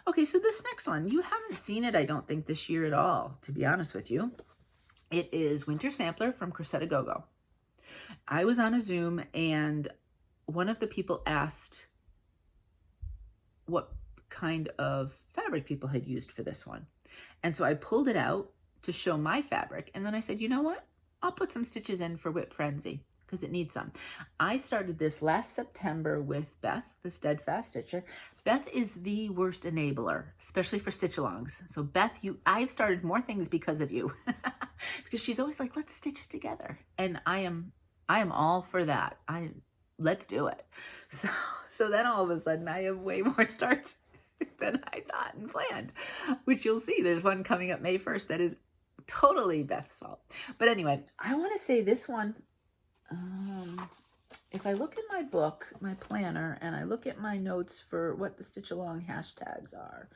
Okay, so this next one, you haven't seen it, I don't think, this year at all, to be honest with you. It is Winter Sampler from Croccette Gogo. I was on a Zoom, and one of the people asked what kind of fabric people had used for this one. And so I pulled it out to show my fabric, and then I said, you know what? I'll put some stitches in for Whip Frenzy, because it needs some. I started this last September with Beth, the Steadfast Stitcher. Beth is the worst enabler, especially for stitch-alongs. So Beth, I've started more things because of you, because she's always like, let's stitch it together. And I am all for that. Let's do it. So then all of a sudden I have way more starts than I thought and planned, which you'll see. There's one coming up May 1st that is totally Beth's fault. But anyway, I want to say this one, if I look in my book, my planner, and I look at my notes for what the stitch along hashtags are,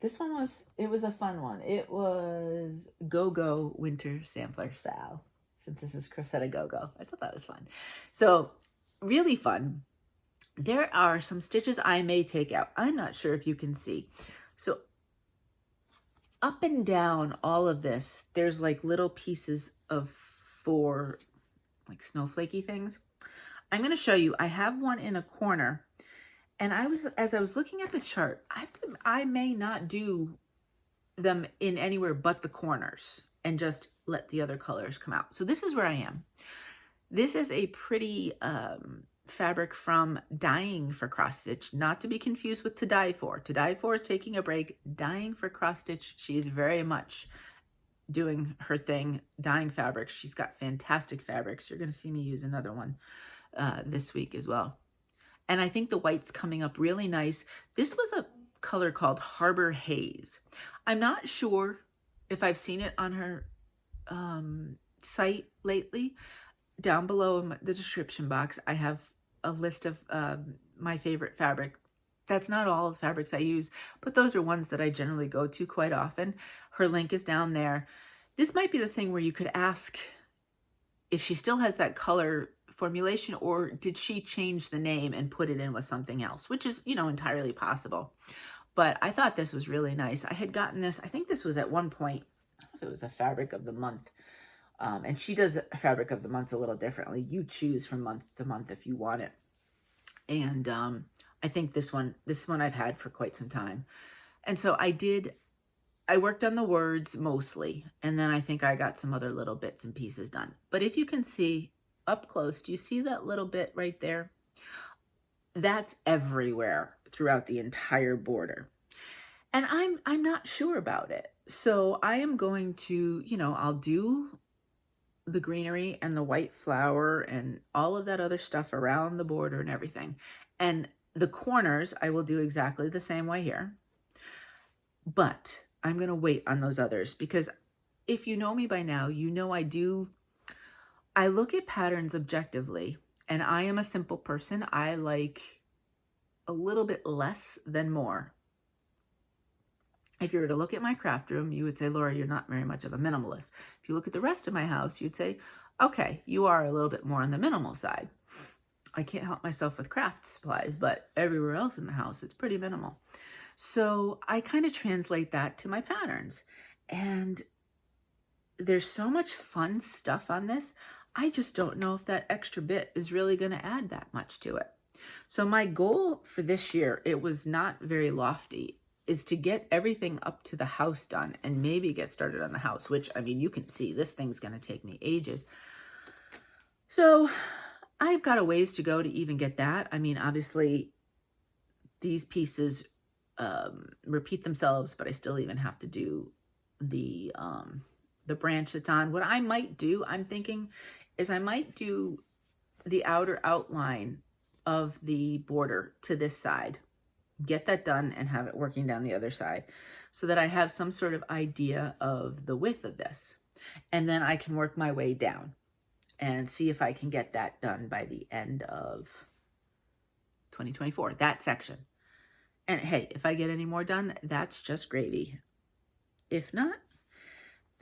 this one was a fun one. It was Gogo Wintersamplersal, since this is Croccette Gogo. I thought that was fun. So really fun. There are some stitches I may take out. I'm not sure if you can see. So up and down all of this, there's like little pieces of 4 like snowflakey things. I'm going to show you. I have one in a corner, and as I was looking at the chart, I may not do them in anywhere but the corners and just let the other colors come out. So this is where I am. This is a pretty fabric from Dying for Cross Stitch, not to be confused with To Die For. To Die For is taking a break. Dying for Cross Stitch, she is very much doing her thing, dyeing fabrics. She's got fantastic fabrics. You're going to see me use another one this week as well. And I think the white's coming up really nice. This was a color called Harbor Haze. I'm not sure if I've seen it on her site lately. Down below in the description box, I have a list of my favorite fabric. That's not all the fabrics I use, but those are ones that I generally go to quite often. Her link is down there. This might be the thing where you could ask if she still has that color formulation, or did she change the name and put it in with something else, which is, you know, entirely possible. But I thought this was really nice. I had gotten this, I think this was at one point, I don't know if it was a fabric of the month. And she does a fabric of the months a little differently. You choose from month to month if you want it. And I think this one I've had for quite some time. And so I worked on the words mostly, and then I think I got some other little bits and pieces done. But if you can see up close, do you see that little bit right there? That's everywhere throughout the entire border. And I'm not sure about it. So I am going to, you know, I'll do the greenery and the white flower and all of that other stuff around the border and everything. And the corners, I will do exactly the same way here. But I'm going to wait on those others, because if you know me by now, you know I look at patterns objectively, and I am a simple person. I like a little bit less than more. If you were to look at my craft room, you would say, Laura, you're not very much of a minimalist. If you look at the rest of my house, you'd say, okay, you are a little bit more on the minimal side. I can't help myself with craft supplies, but everywhere else in the house, it's pretty minimal. So I kind of translate that to my patterns. And there's so much fun stuff on this. I just don't know if that extra bit is really going to add that much to it. So my goal for this year, it was not very lofty, is to get everything up to the house done and maybe get started on the house, which, I mean, you can see this thing's going to take me ages. So I've got a ways to go to even get that. I mean, obviously these pieces repeat themselves, but I still even have to do the branch that's on. What I might do, I'm thinking, is I might do the outer outline of the border to this side, get that done, and have it working down the other side, so that I have some sort of idea of the width of this. And then I can work my way down and see if I can get that done by the end of 2024, that section. And hey, if I get any more done, that's just gravy. If not,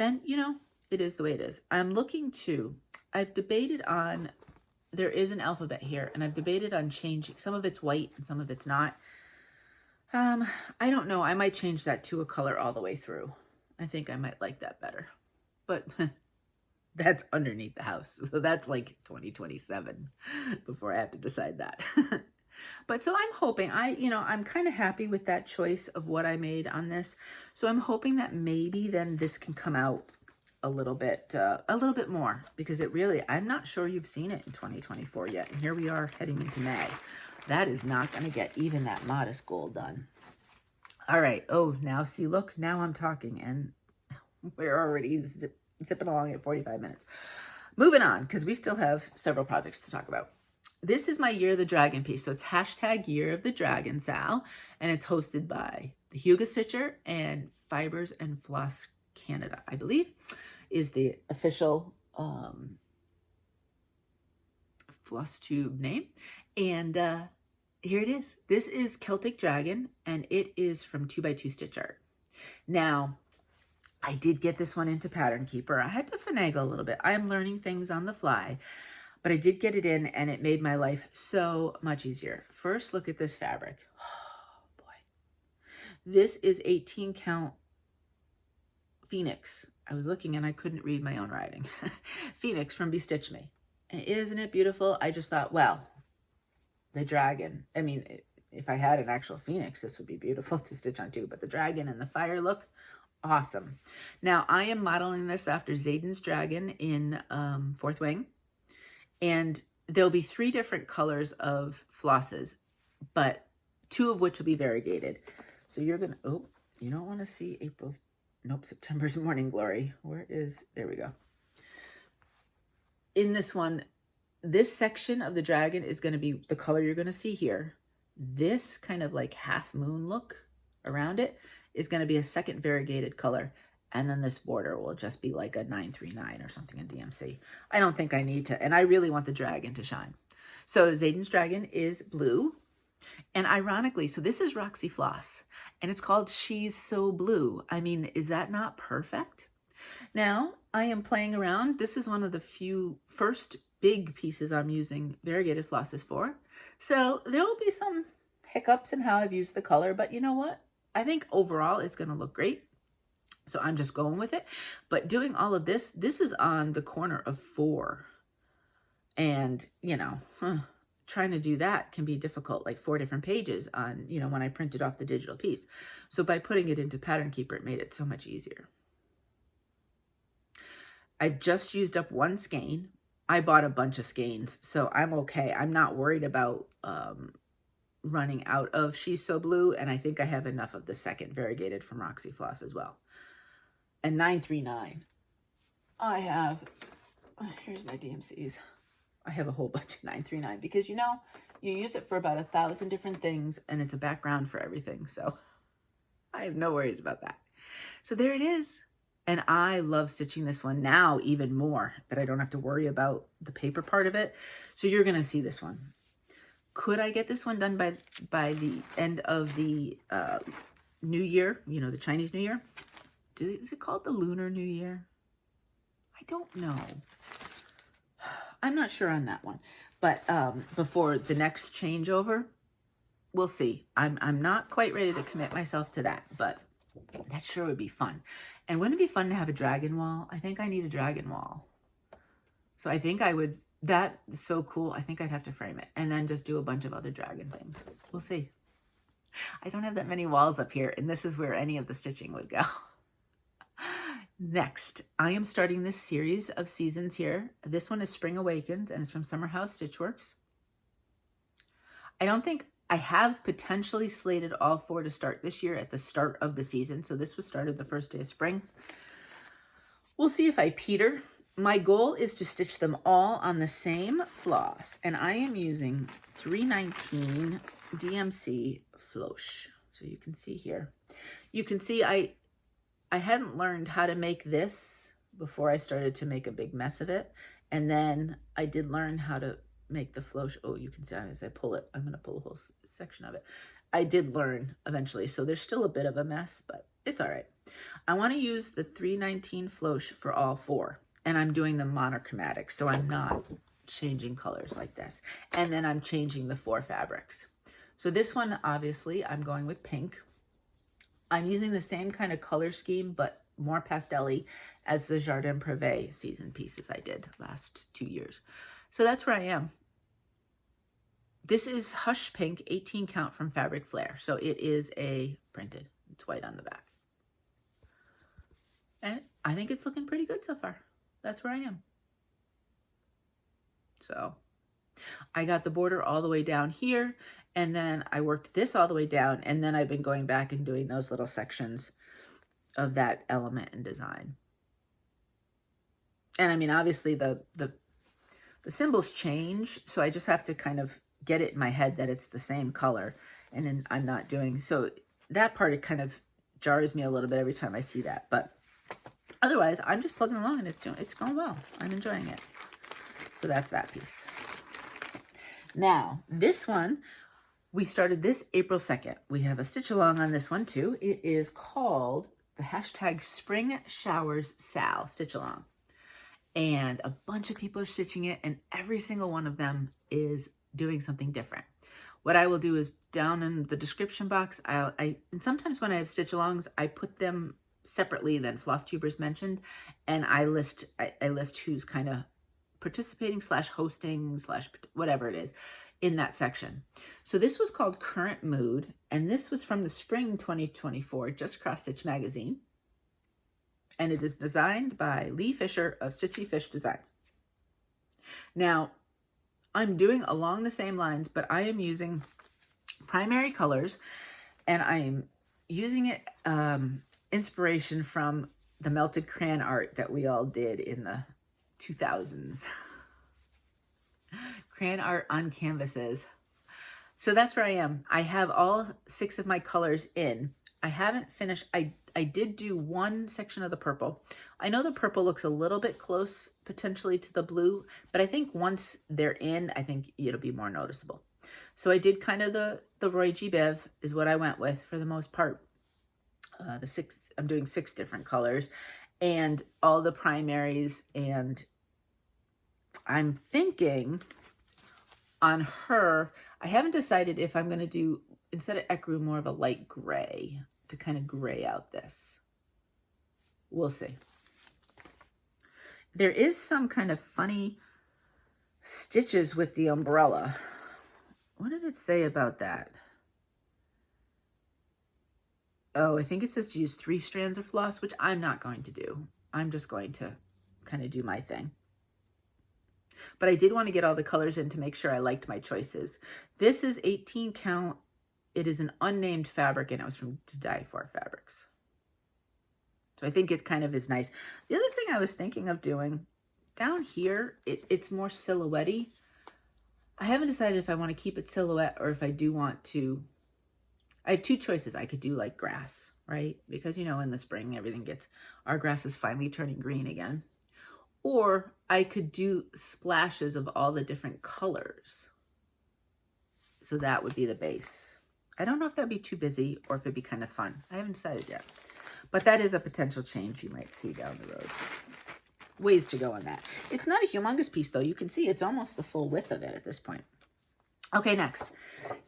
then, you know, it is the way it is. I've debated on, there is an alphabet here, and I've debated on changing, some of it's white and some of it's not. I don't know. I might change that to a color all the way through. I think I might like that better. But that's underneath the house. So that's like 2027 before I have to decide that. But so I'm hoping, I'm kind of happy with that choice of what I made on this. So I'm hoping that maybe then this can come out a little bit more, because I'm not sure you've seen it in 2024 yet. And here we are heading into May. That is not going to get even that modest goal done. All right. Oh, now see, look, now I'm talking and we're already zipping along at 45 minutes. Moving on, because we still have several projects to talk about. This is my Year of the Dragon piece. So it's hashtag Year of the Dragonsal, and it's hosted by the Huga Stitcher and Fibers and Floss Canada, I believe, is the official Flosstube name. And here it is. This is Celtic Dragon, and it is from 2x2 Stitch Art. Now, I did get this one into Pattern Keeper. I had to finagle a little bit. I am learning things on the fly, but I did get it in, and it made my life so much easier. First, look at this fabric. Oh, boy. This is 18 count Phoenix. I was looking, and I couldn't read my own writing. Phoenix from Bestitch Me. And isn't it beautiful? I just thought, well, the dragon. I mean, if I had an actual Phoenix, this would be beautiful to stitch on too. But the dragon and the fire look awesome. Now, I am modeling this after Zayden's dragon in Fourth Wing. And there'll be 3 different colors of flosses, but 2 of which will be variegated. So you're going to, oh, you don't want to see September's Morning Glory. There we go. In this one, this section of the dragon is going to be the color you're going to see here. This kind of like half moon look around it is going to be a second variegated color. And then this border will just be like a 939 or something in DMC. I don't think I need to, and I really want the dragon to shine. So Zayden's dragon is blue. And ironically, so this is Roxy Floss, and it's called She's So Blue. I mean, is that not perfect? Now, I am playing around. This is one of the first big pieces I'm using variegated flosses for. So there will be some hiccups in how I've used the color, but you know what? I think overall it's going to look great. So I'm just going with it. But doing all of this is on the corner of 4. And, trying to do that can be difficult, like 4 different pages on, when I printed off the digital piece. So by putting it into Pattern Keeper, it made it so much easier. I've just used up 1 skein. I bought a bunch of skeins, so I'm okay. I'm not worried about running out of She's So Blue, and I think I have enough of the second variegated from Roxy Floss as well. And 939, I have, here's my DMCs. I have a whole bunch of 939 because, you use it for about 1,000 different things, and it's a background for everything, so I have no worries about that. So there it is. And I love stitching this one now even more, that I don't have to worry about the paper part of it. So you're going to see this one. Could I get this one done by the end of the New Year, the Chinese New Year? Is it called the Lunar New Year? I don't know. I'm not sure on that one. But before the next changeover, we'll see. I'm not quite ready to commit myself to that, but that sure would be fun. And wouldn't it be fun to have a dragon wall? I think I need a dragon wall. So I think that is so cool. I think I'd have to frame it and then just do a bunch of other dragon things. We'll see. I don't have that many walls up here, and this is where any of the stitching would go. Next, I am starting this series of seasons here. This one is Spring Awakens, and it's from Summer House Stitchworks. I have potentially slated all 4 to start this year at the start of the season. So this was started the first day of spring. We'll see if I peter. My goal is to stitch them all on the same floss. And I am using 319 DMC Floche. So you can see here. You can see I hadn't learned how to make this before I started to make a big mess of it. And then I did learn how to make the floche. Oh, you can see as I pull it, I'm going to pull a whole section of it. I did learn eventually, so there's still a bit of a mess, but It's all right. I want to use the 319 Floche for all 4. And I'm doing them monochromatic, so I'm not changing colors like this. And then I'm changing the 4 fabrics. So this one, obviously, I'm going with pink. I'm using the same kind of color scheme, but more pastel-y as the Jardin Privé season pieces I did last 2 years. So that's where I am. This is Hush Pink, 18 count from Fabric Flair. So it is a printed. It's white on the back. And I think it's looking pretty good so far. That's where I am. So I got the border all the way down here, and then I worked this all the way down, and then I've been going back and doing those little sections of that element and design. And I mean, obviously the symbols change, so I just have to kind of get it in my head that it's the same color, and then I'm not doing, so that part, it kind of jars me a little bit every time I see that, but otherwise, I'm just plugging along and it's going well. I'm enjoying it. So that's that piece. Now, this one, we started this April 2nd. We have a stitch along on this one too. It is called the hashtag Spring Showers Sal stitch along. And a bunch of people are stitching it, and every single one of them is doing something different. What I will do is down in the description box, and sometimes when I have stitch alongs, I put them separately than Flosstubers mentioned, and I list who's kind of participating / hosting / whatever it is in that section. So this was called Current Mood, and this was from the spring 2024 Just Cross Stitch magazine, and it is designed by Lee Fisher of Stitchy Fish Designs. Now, I'm doing along the same lines, but I am using primary colors, and I am using it inspiration from the melted crayon art that we all did in the 2000s. Crayon art on canvases. So that's where I am. I have all 6 of my colors in. I haven't finished. I did do one section of the purple. I know the purple looks a little bit close potentially to the blue, but I think once they're in, I think it'll be more noticeable. So I did kind of the Roy G. Biv is what I went with for the most part. I'm doing 6 different colors and all the primaries, and I'm thinking on her, I haven't decided if I'm going to do, instead of ecru, more of a light gray to kind of gray out this. We'll see. There is some kind of funny stitches with the umbrella. What did it say about that? Oh, I think it says to use 3 strands of floss, which I'm not going to do. I'm just going to kind of do my thing. But I did want to get all the colors in to make sure I liked my choices. This is 18 count. It is an unnamed fabric, and it was from To Die For Fabrics. So I think it kind of is nice. The other thing I was thinking of doing, down here, it's more silhouette-y. I haven't decided if I want to keep it silhouette or if I do want to. I have 2 choices. I could do like grass, right? Because, you know, in the spring, our grass is finally turning green again. Or I could do splashes of all the different colors. So that would be the base. I don't know if that'd be too busy or if it'd be kind of fun. I haven't decided yet. But that is a potential change you might see down the road. Ways to go on that. It's not a humongous piece, though. You can see it's almost the full width of it at this point. Okay, next.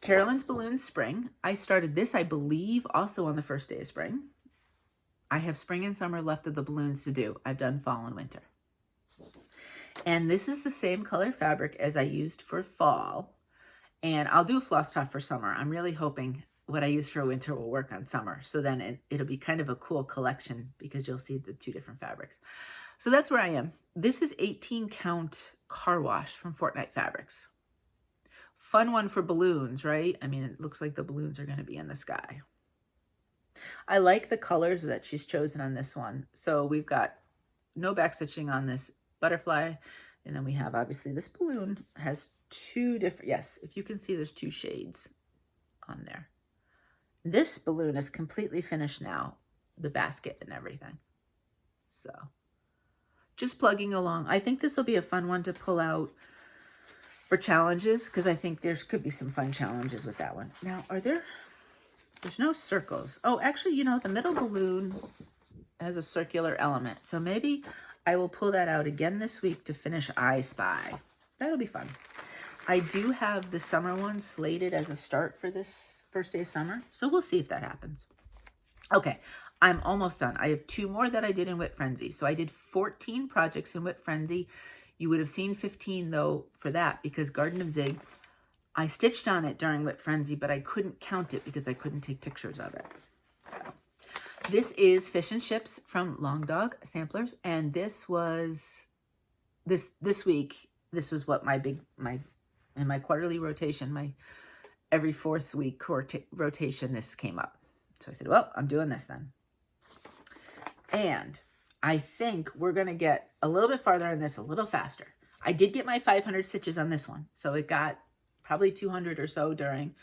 Carolyn's Balloons Spring. I started this, I believe, also on the first day of spring. I have spring and summer left of the balloons to do. I've done fall and winter. And this is the same color fabric as I used for fall. And I'll do a floss top for summer. I'm really hoping what I use for winter will work on summer. So then it'll be kind of a cool collection because you'll see the 2 different fabrics. So that's where I am. This is 18 count car wash from Fortnite Fabrics. Fun one for balloons, right? I mean, it looks like the balloons are going to be in the sky. I like the colors that she's chosen on this one. So we've got no backstitching on this butterfly. And then we have, obviously, this balloon has 2 different, yes, if you can see, there's 2 shades on there. This balloon is completely finished now, the basket and everything. So just plugging along. I think this will be a fun one to pull out for challenges because I think there could be some fun challenges with that one. Now, are there There's no circles. Oh, actually, you know, the middle balloon has a circular element. So maybe I will pull that out again this week to finish I Spy. That'll be fun. I do have the summer one slated as a start for this first day of summer. So we'll see if that happens. Okay, I'm almost done. I have 2 more that I did in Whip Frenzy. So I did 14 projects in Whip Frenzy. You would have seen 15 though for that because Garden of Zig, I stitched on it during Whip Frenzy, but I couldn't count it because I couldn't take pictures of it. So, this is Fish and Chips from Long Dog Samplers, and this was this week. This was what in my quarterly rotation, my every 4th week rotation. This came up, so I said, "Well, I'm doing this then." And I think we're gonna get a little bit farther on this, a little faster. I did get my 500 stitches on this one, so it got probably 200 or so during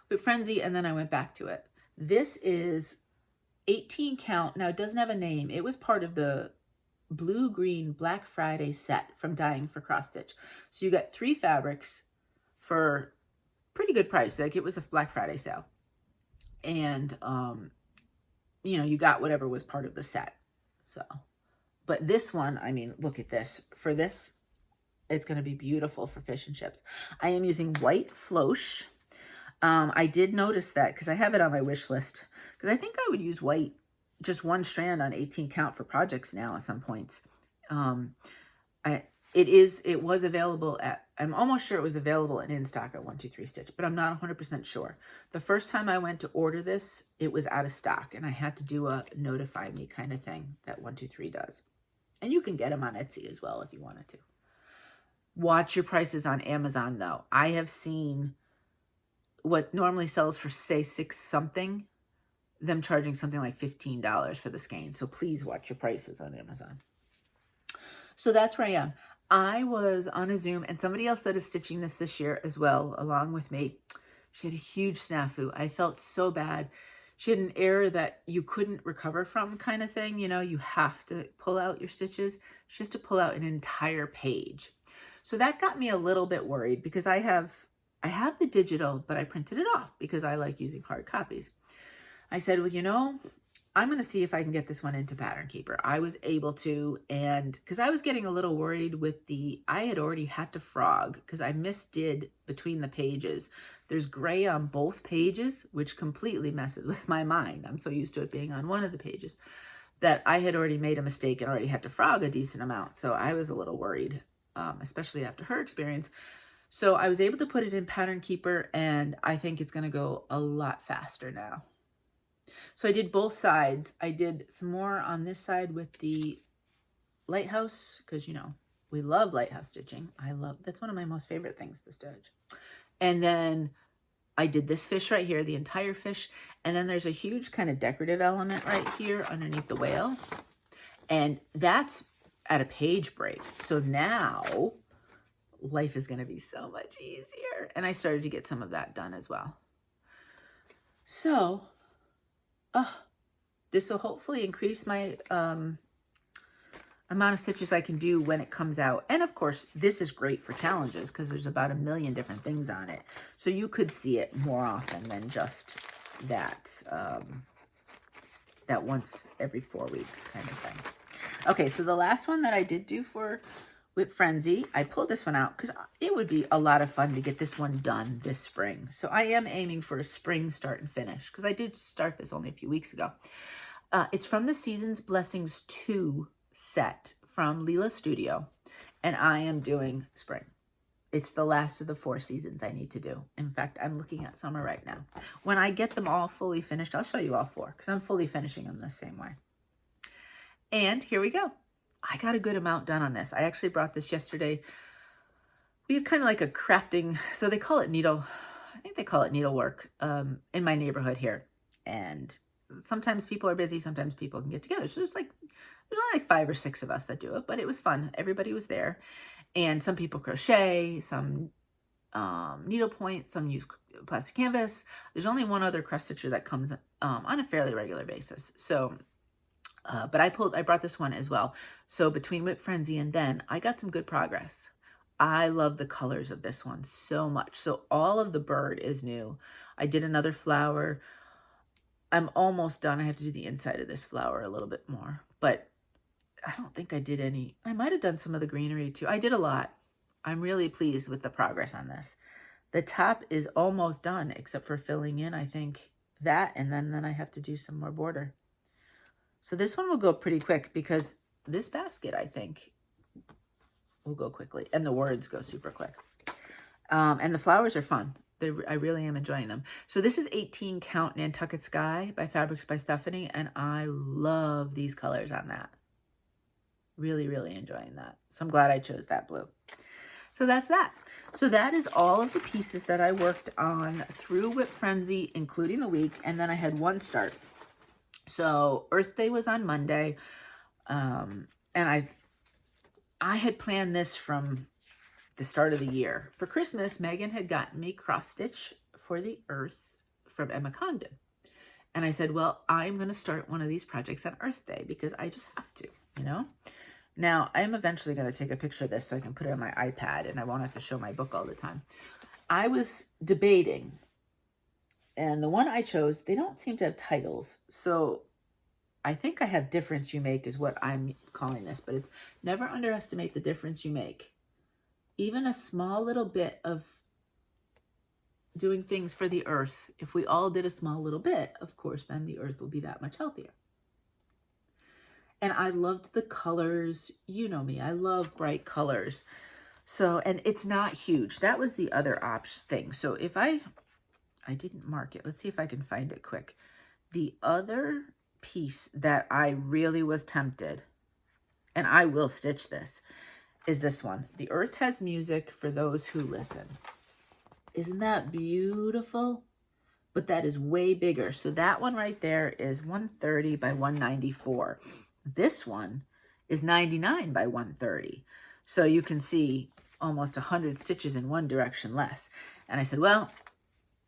Whip Frenzy, and then I went back to it. This is 18 count. Now, it doesn't have a name. It was part of the blue-green Black Friday set from Dying for Cross Stitch. So you got 3 fabrics for pretty good price. Like, it was a Black Friday sale. And, you know, you got whatever was part of the set. So, but this one, I mean, look at this. For this, it's going to be beautiful for Fish and Chips. I am using white floche. I did notice that because I have it on my wish list. Because I think I would use white, just 1 strand on 18 count for projects now at some points. It was available at, I'm almost sure it was available and in stock at 123 Stitch, but I'm not 100% sure. The first time I went to order this, it was out of stock, and I had to do a notify me kind of thing that 123 does. And you can get them on Etsy as well if you wanted to. Watch your prices on Amazon, though. I have seen what normally sells for, say, $6 something, them charging something like $15 for the skein. So please watch your prices on Amazon. So that's where I am. I was on a Zoom, and somebody else that is stitching this year as well, along with me. She had a huge snafu. I felt so bad. She had an error that you couldn't recover from kind of thing. You know, you have to pull out your stitches. She has to pull out an entire page. So that got me a little bit worried because I have the digital, but I printed it off because I like using hard copies. I said, well, you know, I'm going to see if I can get this one into Pattern Keeper. I was able to, and because I was getting a little worried with I had already had to frog because I misdid between the pages. There's gray on both pages, which completely messes with my mind. I'm so used to it being on one of the pages that I had already made a mistake and already had to frog a decent amount. So I was a little worried, especially after her experience. So I was able to put it in Pattern Keeper, and I think it's going to go a lot faster now. So I did both sides. I did some more on this side with the lighthouse because, you know, we love lighthouse stitching. That's one of my most favorite things to stitch. And then I did this fish right here, the entire fish. And then there's a huge kind of decorative element right here underneath the whale. And that's at a page break. So now life is going to be so much easier. And I started to get some of that done as well. So this will hopefully increase my amount of stitches I can do when it comes out. And of course, this is great for challenges because there's about 1 million different things on it. So you could see it more often than just that, that once every 4 weeks kind of thing. Okay, so the last one that I did do for Whip Frenzy, I pulled this one out because it would be a lot of fun to get this one done this spring. So I am aiming for a spring start and finish because I did start this only a few weeks ago. It's from the Season's Blessings 2 set from Leela Studio, and I am doing spring. It's the last of the 4 seasons I need to do. In fact, I'm looking at summer right now. When I get them all fully finished, I'll show you all 4 because I'm fully finishing them the same way. And here we go. I got a good amount done on this. I actually brought this yesterday. We have kind of like a crafting, so they call it I think they call it needlework in my neighborhood here. And sometimes people are busy, sometimes people can get together. So there's only like 5 or 6 of us that do it, but it was fun. Everybody was there. And some people crochet, some needlepoint, some use plastic canvas. There's only one other cross stitcher that comes on a fairly regular basis. So but I brought this one as well. So between Whip Frenzy and then, I got some good progress. I love the colors of this one so much. So all of the bird is new. I did another flower. I'm almost done. I have to do the inside of this flower a little bit more, but I don't think I did any. I might have done some of the greenery too. I did a lot. I'm really pleased with the progress on this. The top is almost done except for filling in, I think, that, and then I have to do some more border. So this one will go pretty quick because this basket, I think, will go quickly, and the words go super quick. And the flowers are fun. I really am enjoying them. So this is 18 Count Nantucket Sky by Fabrics by Stephanie, and I love these colors on that. Really, really enjoying that. So I'm glad I chose that blue. So that's that. So that is all of the pieces that I worked on through Whip Frenzy, including the week, and then I had one start. So Earth Day was on Monday, and I had planned this from the start of the year. For Christmas, Megan had gotten me cross stitch for the Earth from Emma Condon. And I said, well, I'm going to start one of these projects on Earth Day because I just have to, you know. Now, I'm eventually going to take a picture of this so I can put it on my iPad and I won't have to show my book all the time. I was debating, and the one I chose, they don't seem to have titles. So I think I have Difference You Make is what I'm calling this, but it's never underestimate the difference you make. Even a small little bit of doing things for the earth, if we all did a small little bit, of course, then the earth will be that much healthier. And I loved the colors. You know me, I love bright colors. So, and it's not huge. That was the other option thing. So if I didn't mark it. Let's see if I can find it quick. The other piece that I really was tempted, and I will stitch this, is this one. The Earth Has Music for Those Who Listen. Isn't that beautiful? But that is way bigger. So that one right there is 130 by 194. This one is 99 by 130. So you can see almost 100 stitches in one direction less. And I said, well,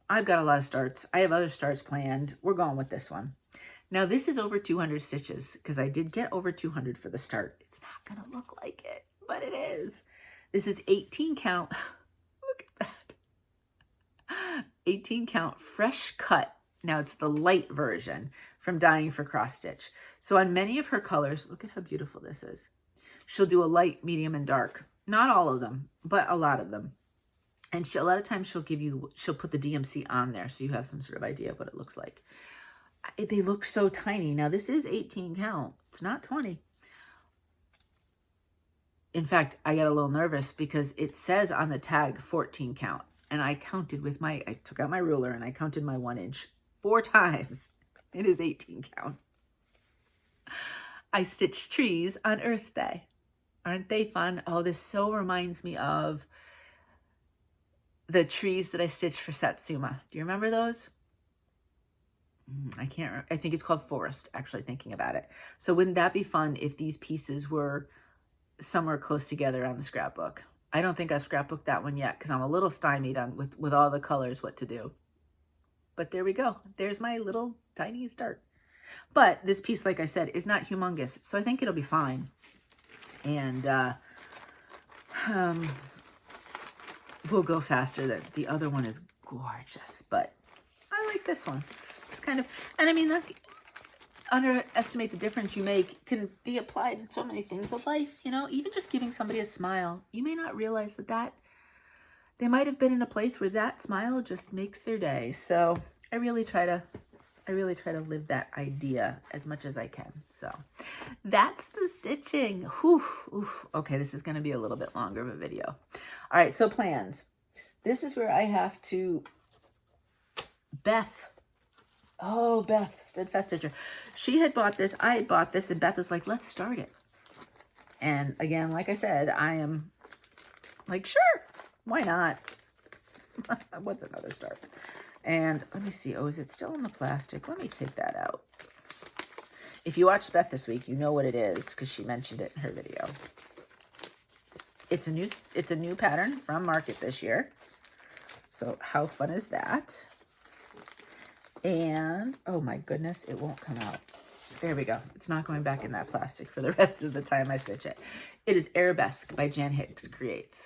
I've got a lot of starts. I have other starts planned. We're going with this one. Now this is over 200 stitches because I did get over 200 for the start. It's not going to look like it, but it is. This is 18 count. Look at that. 18 count fresh cut. Now it's the light version from Dying for Cross Stitch. So on many of her colors, look at how beautiful this is. She'll do a light, medium, and dark. Not all of them, but a lot of them. And a lot of times she'll put the DMC on there so you have some sort of idea of what it looks like. They look so tiny. Now this is 18 count. It's not 20. In fact, I got a little nervous because it says on the tag 14 count. And I counted with I took out my ruler and I counted my 1 inch 4 times. It is 18 count. I stitched trees on Earth Day. Aren't they fun? Oh, this so reminds me of the trees that I stitched for Satsuma. Do you remember those? I can't remember. I think it's called Forest, actually, thinking about it. So wouldn't that be fun if these pieces were somewhere close together on the scrapbook? I don't think I've scrapbooked that one yet because I'm a little stymied on with all the colors what to do. But there we go. There's my little tiny start. But this piece, like I said, is not humongous. So I think it'll be fine. And we'll go faster. The other one is gorgeous. But I like this one. It's kind of, and I mean, underestimate the difference you make can be applied in so many things of life, you know, even just giving somebody a smile. You may not realize that they might have been in a place where that smile just makes their day. So I really try to live that idea as much as I can. So that's the stitching. Whew, oof. Okay, this is going to be a little bit longer of a video. All right, so plans. This is where I have to, Beth, Steadfast Stitcher. She had bought this, I had bought this, and Beth was like, let's start it. And again, like I said, I am like, sure, why not? What's another start? And let me see, oh, is it still in the plastic? Let me take that out. If you watched Beth this week, you know what it is because she mentioned it in her video. It's a new pattern from Market this year. So how fun is that? And, oh my goodness, it won't come out. There we go. It's not going back in that plastic for the rest of the time I stitch it. It is Arabesque by Jan Hicks Creates.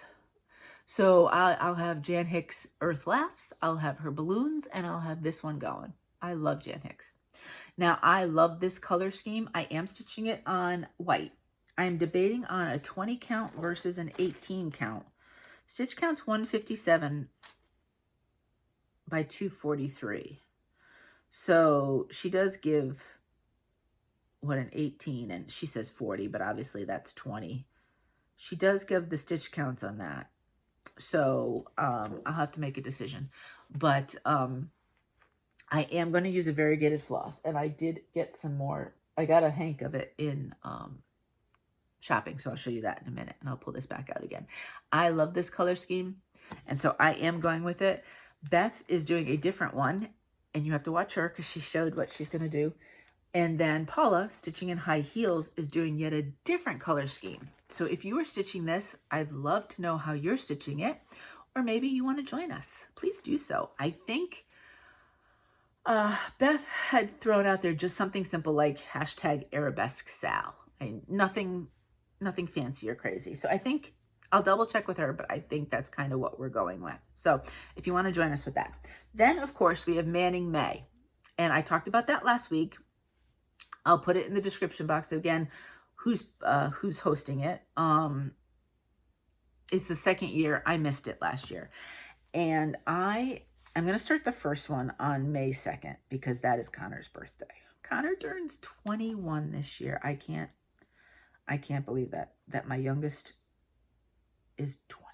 So I'll have Jan Hicks Earth Laughs, I'll have her balloons, and I'll have this one going. I love Jan Hicks. Now, I love this color scheme. I am stitching it on white. I'm debating on a 20 count versus an 18 count. Stitch count's 157 by 243. So she does give, what, an 18, and she says 40, but obviously that's 20. She does give the stitch counts on that. So I'll have to make a decision. But I am going to use a variegated floss, and I did get some more. I got a hank of it in shopping, so I'll show you that in a minute, and I'll pull this back out again. I love this color scheme, and so I am going with it. Beth is doing a different one, and you have to watch her because she showed what she's going to do. And then Paula, stitching in high heels, is doing yet a different color scheme. So if you are stitching this, I'd love to know how you're stitching it, or maybe you want to join us. Please do so. I think Beth had thrown out there just something simple like #ArabesqueSal. Nothing fancy or crazy. So I think I'll double check with her, but I think that's kind of what we're going with. So if you want to join us with that. Then, of course, we have Manning May. And I talked about that last week. I'll put it in the description box again. Who's hosting it? It's the second year. I missed it last year. And I'm going to start the first one on May 2nd because that is Connor's birthday. Connor turns 21 this year. I can't believe that my youngest is 21.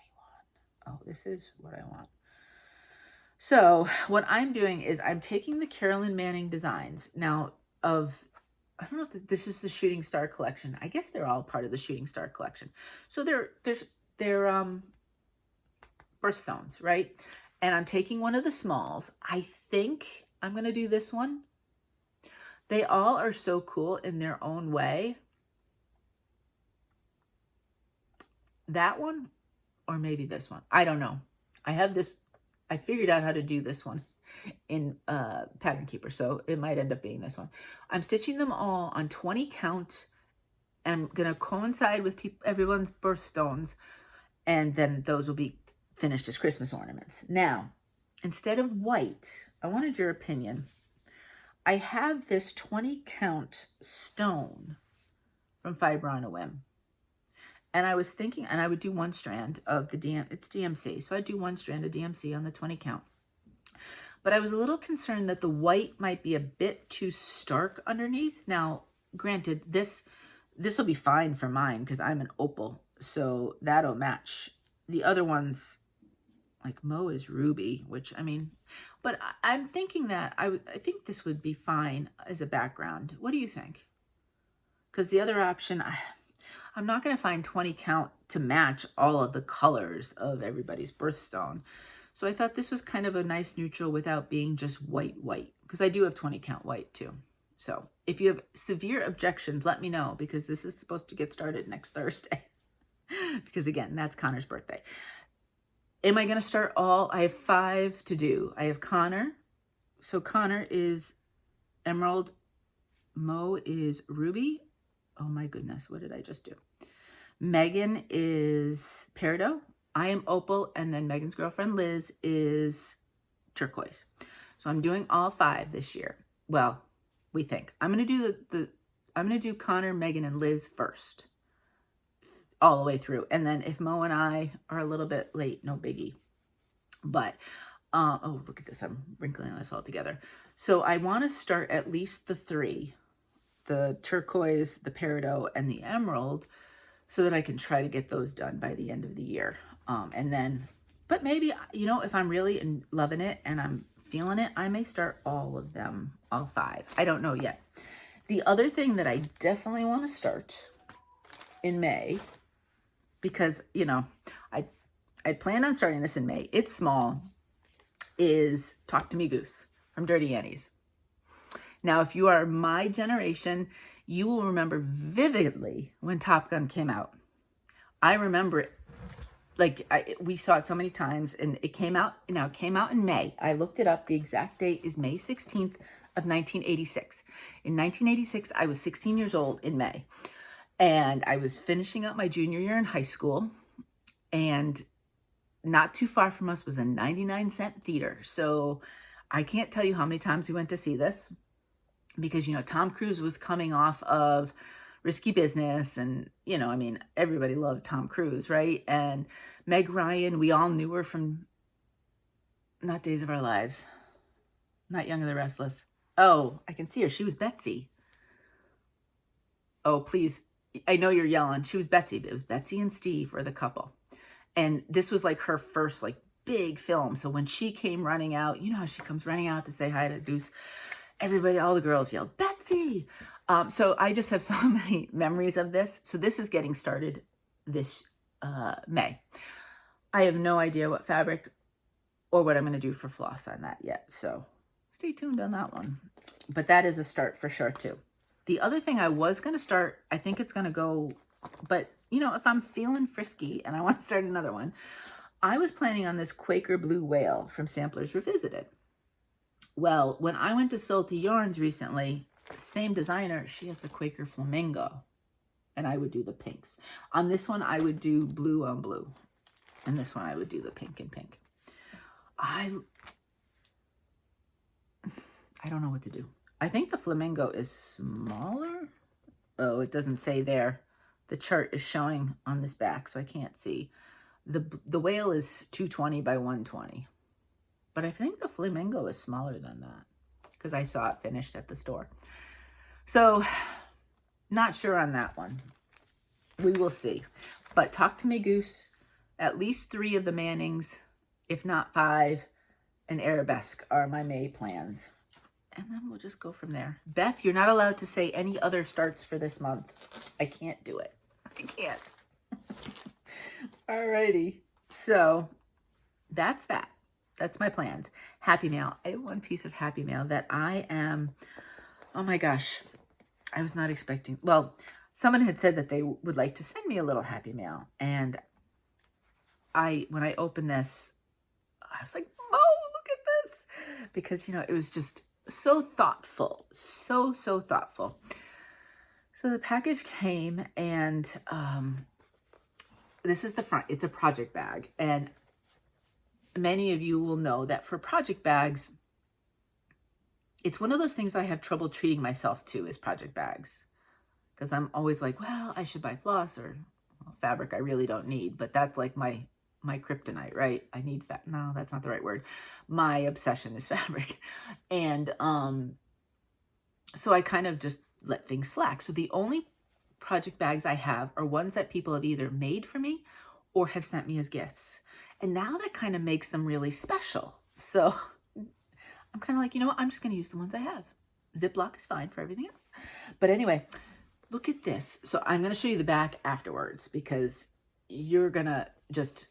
Oh, this is what I want. So what I'm doing is I'm taking the Carolyn Manning designs now I don't know if this is the Shooting Star collection. I guess they're all part of the Shooting Star collection. So they're birthstones, right? And I'm taking one of the smalls. I think I'm going to do this one. They all are so cool in their own way. That one, or maybe this one. I don't know. I figured out how to do this one in Pattern Keeper, so it might end up being this one. I'm stitching them all on 20 count. I'm going to coincide with everyone's birthstones, and then those will be finished as Christmas ornaments. Now, instead of white, I wanted your opinion. I have this 20 count stone from Fibaraana Whim. And I was thinking, and I would do one strand of the it's DMC. So I'd do one strand of DMC on the 20 count. But I was a little concerned that the white might be a bit too stark underneath. Now, granted, this will be fine for mine because I'm an opal. So that'll match. The other ones, like Mo is ruby, which, I mean, but I'm thinking that I think this would be fine as a background. What do you think? Because the other option, I'm not going to find 20 count to match all of the colors of everybody's birthstone. So I thought this was kind of a nice neutral without being just white, because I do have 20 count white too. So if you have severe objections, let me know because this is supposed to get started next Thursday. Because again, that's Connor's birthday. Am I going to start all? I have 5 to do. I have Connor. So Connor is emerald. Mo is ruby. Oh my goodness, what did I just do? Megan is peridot. I am opal, and then Megan's girlfriend Liz is turquoise. So I'm doing all 5 this year. Well, we think. I'm gonna do I'm gonna do Connor, Megan, and Liz first. All the way through. And then if Mo and I are a little bit late, no biggie. But oh, look at this. I'm wrinkling this all together. So I want to start at least the 3. The turquoise, the peridot, and the emerald, so that I can try to get those done by the end of the year. And then, but maybe, you know, if I'm really loving it and I'm feeling it, I may start all of them, all 5. I don't know yet. The other thing that I definitely want to start in May, because, you know, I plan on starting this in May. It's small, is Talk to Me Goose from Dirty Annie's. Now, if you are my generation, you will remember vividly when Top Gun came out. I remember it. Like, we saw it so many times, and it came out in May. I looked it up. The exact date is May 16th of 1986. In 1986, I was 16 years old in May, and I was finishing up my junior year in high school, and not too far from us was a 99-cent theater. So I can't tell you how many times we went to see this. because, you know, Tom Cruise was coming off of Risky Business, and, you know, I mean, everybody loved Tom Cruise, right? And Meg Ryan, we all knew her from not Days of Our Lives, not Young and the Restless. Oh, I can see her. She was Betsy. Oh, please. I know you're yelling. She was Betsy. It was Betsy and Steve were the couple. And this was like her first like big film. So when she came running out, you know how she comes running out to say hi to Deuce, everybody, all the girls yelled, Betsy. So I just have so many memories of this. So this is getting started this May. I have no idea what fabric or what I'm going to do for floss on that yet. So stay tuned on that one. But that is a start for sure too. The other thing I was going to start, I think it's going to go, but you know, if I'm feeling frisky and I want to start another one, I was planning on this Quaker Blue Whale from Samplers Revisited. Well, when I went to Salty Yarns recently, same designer, she has the Quaker Flamingo, and I would do the pinks. On this one, I would do blue on blue, and this one I would do the pink and pink. I don't know what to do. I think the Flamingo is smaller. Oh, it doesn't say there. The chart is showing on this back, so I can't see. The whale is 220 by 120. But I think the Flamingo is smaller than that because I saw it finished at the store. So, not sure on that one. We will see. But Talk to Me Goose, at least 3 of the Mannings, if not 5, and Arabesque are my May plans. And then we'll just go from there. Beth, you're not allowed to say any other starts for this month. I can't do it. I can't. Alrighty. So, that's that. That's my plans. Happy Mail. I have one piece of Happy Mail that I am, oh my gosh, I was not expecting. Well, someone had said that they would like to send me a little Happy Mail. And when I opened this, I was like, oh, look at this. Because, you know, it was just so thoughtful. So thoughtful. So the package came and this is the front. It's a project bag. And many of you will know that for project bags, it's one of those things I have trouble treating myself to is project bags. Because I'm always like, well, I should buy floss or fabric I really don't need. But that's like my kryptonite, right? I need no, that's not the right word. My obsession is fabric. And so I kind of just let things slack. So the only project bags I have are ones that people have either made for me or have sent me as gifts. And now that kind of makes them really special. So I'm kind of like, you know what? I'm just going to use the ones I have. Ziploc is fine for everything else. But anyway, look at this. So I'm going to show you the back afterwards because you're going to just,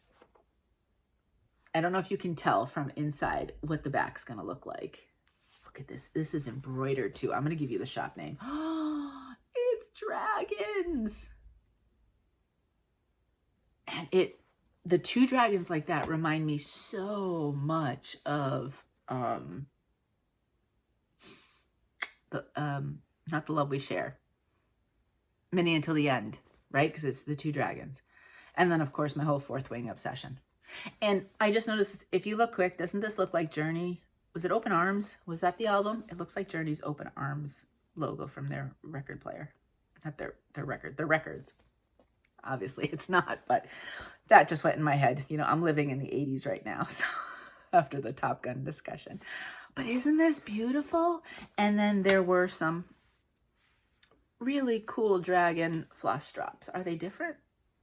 I don't know if you can tell from inside what the back's going to look like. Look at this. This is embroidered too. I'm going to give you the shop name. It's dragons. And the 2 dragons like that remind me so much of not The Love We Share, Minnie Until the End, right? Because it's the 2 dragons. And then of course my whole Fourth Wing obsession. And I just noticed, if you look quick, doesn't this look like Journey? Was it Open Arms? Was that the album? It looks like Journey's Open Arms logo from their record player. Not their record, their records. Obviously it's not, but that just went in my head. You know, I'm living in the 80s right now, so after the Top Gun discussion. But isn't this beautiful? And then there were some really cool dragon floss drops. Are they different?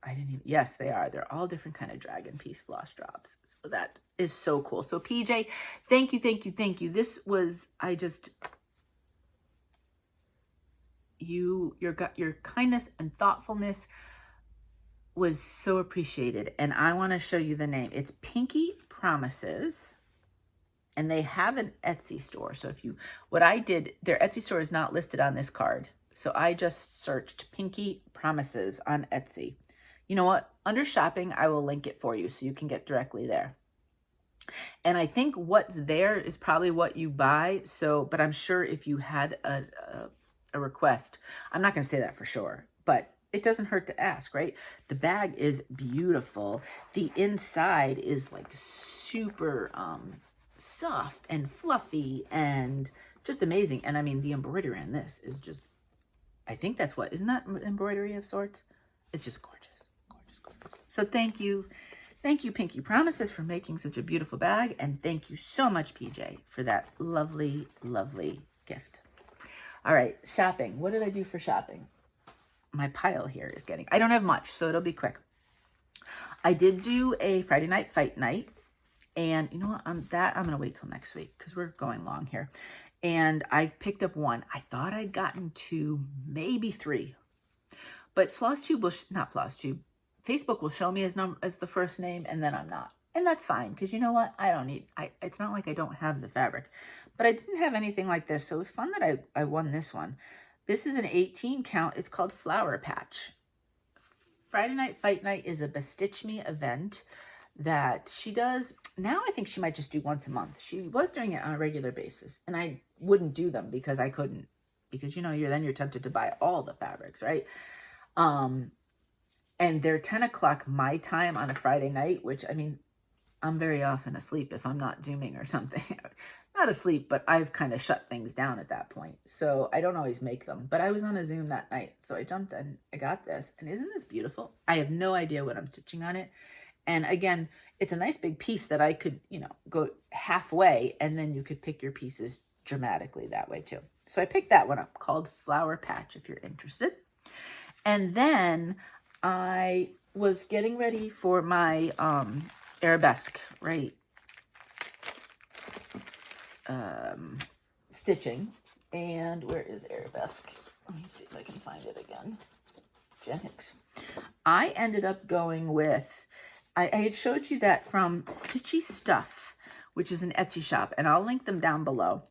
I didn't even, yes, they are. They're all different kind of dragon piece floss drops. So that is so cool. So PJ, thank you. This was, your kindness and thoughtfulness was so appreciated. And I want to show you the name. It's Pinky Promises. And they have an Etsy store. So what I did, their Etsy store is not listed on this card. So I just searched Pinky Promises on Etsy. You know what? Under shopping, I will link it for you so you can get directly there. And I think what's there is probably what you buy. So, but I'm sure if you had a request, I'm not going to say that for sure, but it doesn't hurt to ask, right? The bag is beautiful. The inside is like super soft and fluffy and just amazing. And I mean, the embroidery on this is just, I think that's what, isn't that embroidery of sorts? It's just gorgeous, gorgeous, gorgeous. So thank you. Thank you, Pinky Promises, for making such a beautiful bag. And thank you so much, PJ, for that lovely, lovely gift. All right, shopping. What did I do for shopping? My pile here is getting, I don't have much, so it'll be quick. I did do a Friday night fight night. And you know what? I'm going to wait till next week because we're going long here. And I picked up one. I thought I'd gotten 2, maybe 3. But Flosstube will, not Flosstube, Facebook will show me as the first name, and then I'm not. And that's fine, because you know what? I don't need, it's not like I don't have the fabric. But I didn't have anything like this, so it was fun that I won this one. This is an 18 count. It's called Flower Patch. Friday Night Fight Night is a Bestitch Me event that she does. Now I think she might just do once a month. She was doing it on a regular basis, and I wouldn't do them because I couldn't. Because, you know, you're tempted to buy all the fabrics, right? And they're 10 o'clock my time on a Friday night, which, I mean, I'm very often asleep if I'm not Zooming or something. Not asleep, but I've kind of shut things down at that point. So I don't always make them. But I was on a Zoom that night, so I jumped in. I got this. And isn't this beautiful? I have no idea what I'm stitching on it. And again, it's a nice big piece that I could, you know, go halfway, and then you could pick your pieces dramatically that way too. So I picked that one up, called Flower Patch, if you're interested. And then I was getting ready for my arabesque, right? Stitching. And where is arabesque? Let me see if I can find it again. Jen Hicks. I ended up going with, I had showed you that from Stitchy Stuff, which is an Etsy shop, and I'll link them down below.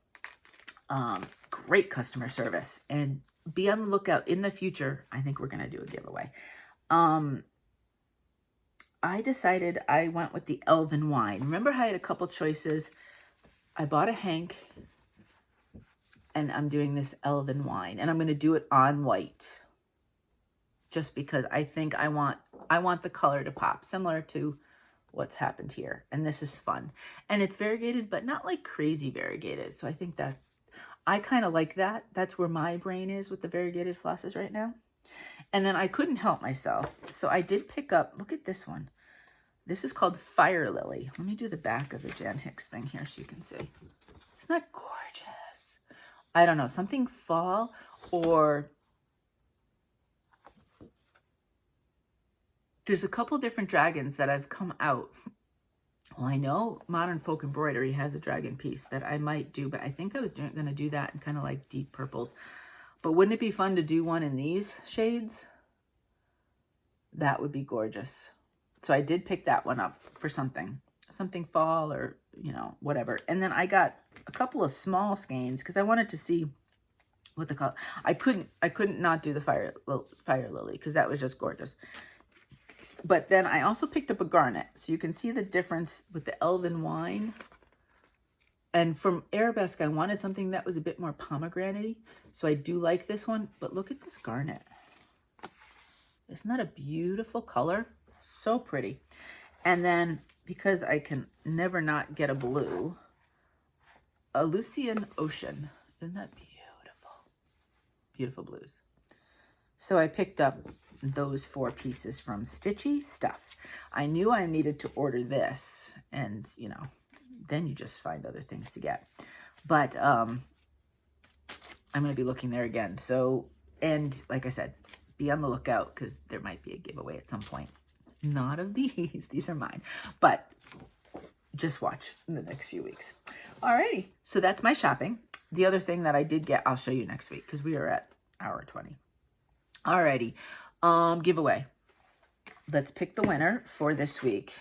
Great customer service, and be on the lookout in the future. I think we're going to do a giveaway. I decided I went with the Elven Wine. Remember how I had a couple choices? I bought a hank, and I'm doing this Elven Wine, and I'm going to do it on white, just because I think I want the color to pop, similar to what's happened here. And this is fun, and it's variegated, but not like crazy variegated. So I think that I kind of like that. That's where my brain is with the variegated flosses right now. And then I couldn't help myself, so I did pick up, look at this one. This is called Fire Lily. Let me do the back of the Jan Hicks thing here so you can see. Isn't that gorgeous? I don't know, something fall, or there's a couple different dragons that have come out. Well, I know Modern Folk Embroidery has a dragon piece that I might do, but I think I was going to do that in kind of like deep purples. But wouldn't it be fun to do one in these shades? That would be gorgeous. So I did pick that one up for something fall, or, you know, whatever. And then I got a couple of small skeins because I wanted to see what the color. I couldn't not do the Fire Lily because that was just gorgeous. But then I also picked up a garnet, so you can see the difference with the Elven Wine. And from arabesque, I wanted something that was a bit more pomegranate-y, so I do like this one. But look at this garnet. Isn't that a beautiful color? So pretty. And then, because I can never not get a blue, a Lucian Ocean. Isn't that beautiful? Beautiful blues. So I picked up those 4 pieces from Stitchy Stuff. I knew I needed to order this, and, you know, then you just find other things to get. But I'm going to be looking there again. So, and like I said, be on the lookout because there might be a giveaway at some point. Not of these. These are mine. But just watch in the next few weeks. Alrighty. So that's my shopping. The other thing that I did get, I'll show you next week because we are at hour 20. Alrighty. Giveaway. Let's pick the winner for this week.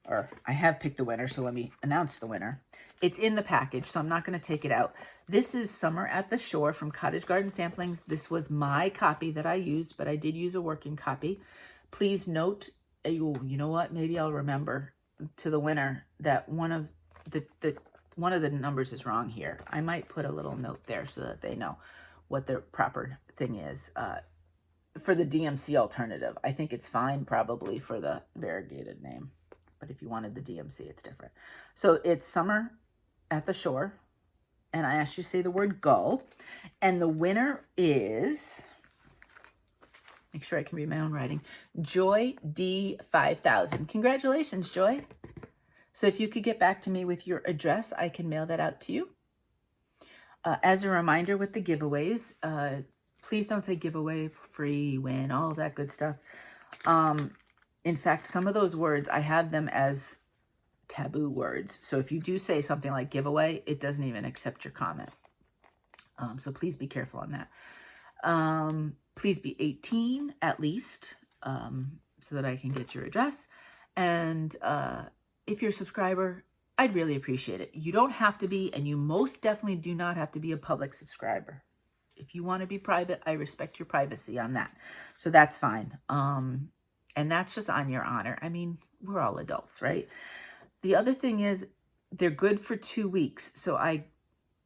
Or I have picked the winner, so let me announce the winner. It's in the package, so I'm not going to take it out. This is Summer at the Shore from Cottage Garden Samplings. This was my copy that I used, but I did use a working copy. Please note, you know what? Maybe I'll remember to the winner that one of the numbers is wrong here. I might put a little note there so that they know what the proper thing is. For the DMC alternative, I think it's fine probably for the variegated name. But if you wanted the DMC, it's different. So it's Summer at the Shore. and I asked you to say the word go. And the winner is, make sure I can read my own writing, Joy D 5000. Congratulations, Joy. So if you could get back to me with your address, I can mail that out to you. As a reminder with the giveaways, please don't say giveaway, free, win, all of that good stuff. In fact, some of those words, I have them as taboo words. So if you do say something like giveaway, it doesn't even accept your comment. So please be careful on that. Please be 18 at least, so that I can get your address. And if you're a subscriber, I'd really appreciate it. You don't have to be, and you most definitely do not have to be a public subscriber. If you want to be private, I respect your privacy on that. So that's fine. And that's just on your honor. I mean, we're all adults, right? The other thing is they're good for 2 weeks. So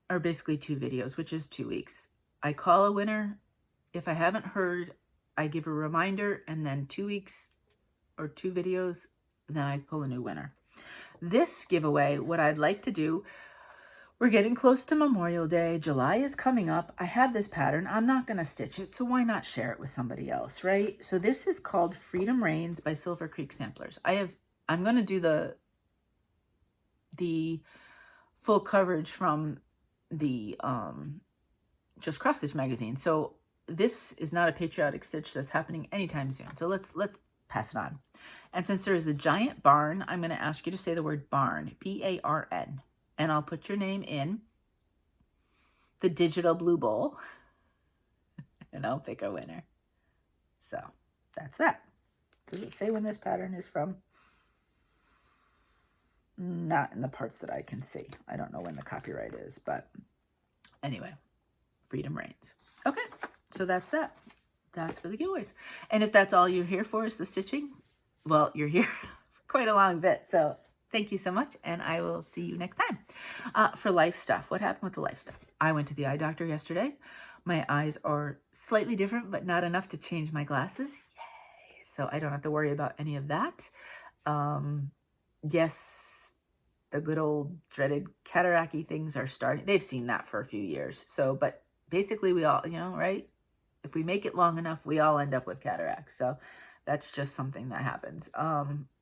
or basically 2 videos, which is 2 weeks. I call a winner. If I haven't heard, I give a reminder, and then 2 weeks or 2 videos, then I pull a new winner. This giveaway, what I'd like to do, we're getting close to Memorial Day. July is coming up. I have this pattern. I'm not going to stitch it, so why not share it with somebody else, right? So this is called Freedom Reigns by Silver Creek Samplers. I'm going to do the full coverage from the Just Cross Stitch magazine. So this is not a patriotic stitch that's happening anytime soon. So let's pass it on. And since there is a giant barn, I'm going to ask you to say the word barn, B-A-R-N. And I'll put your name in the digital blue bowl, and I'll pick a winner. So that's that. Does it say when this pattern is from? Not in the parts that I can see. I don't know when the copyright is, but anyway, Freedom Reigns. Okay, so that's that. That's for the giveaways. And if that's all you're here for is the stitching, well, you're here for quite a long bit. So thank you so much, and I will see you next time. For life stuff, what happened with the life stuff? I went to the eye doctor yesterday. My eyes are slightly different, but not enough to change my glasses. Yay! So I don't have to worry about any of that. Yes, the good old dreaded cataract-y things are starting. They've seen that for a few years. So, but basically we all, right? If we make it long enough, we all end up with cataracts. So that's just something that happens.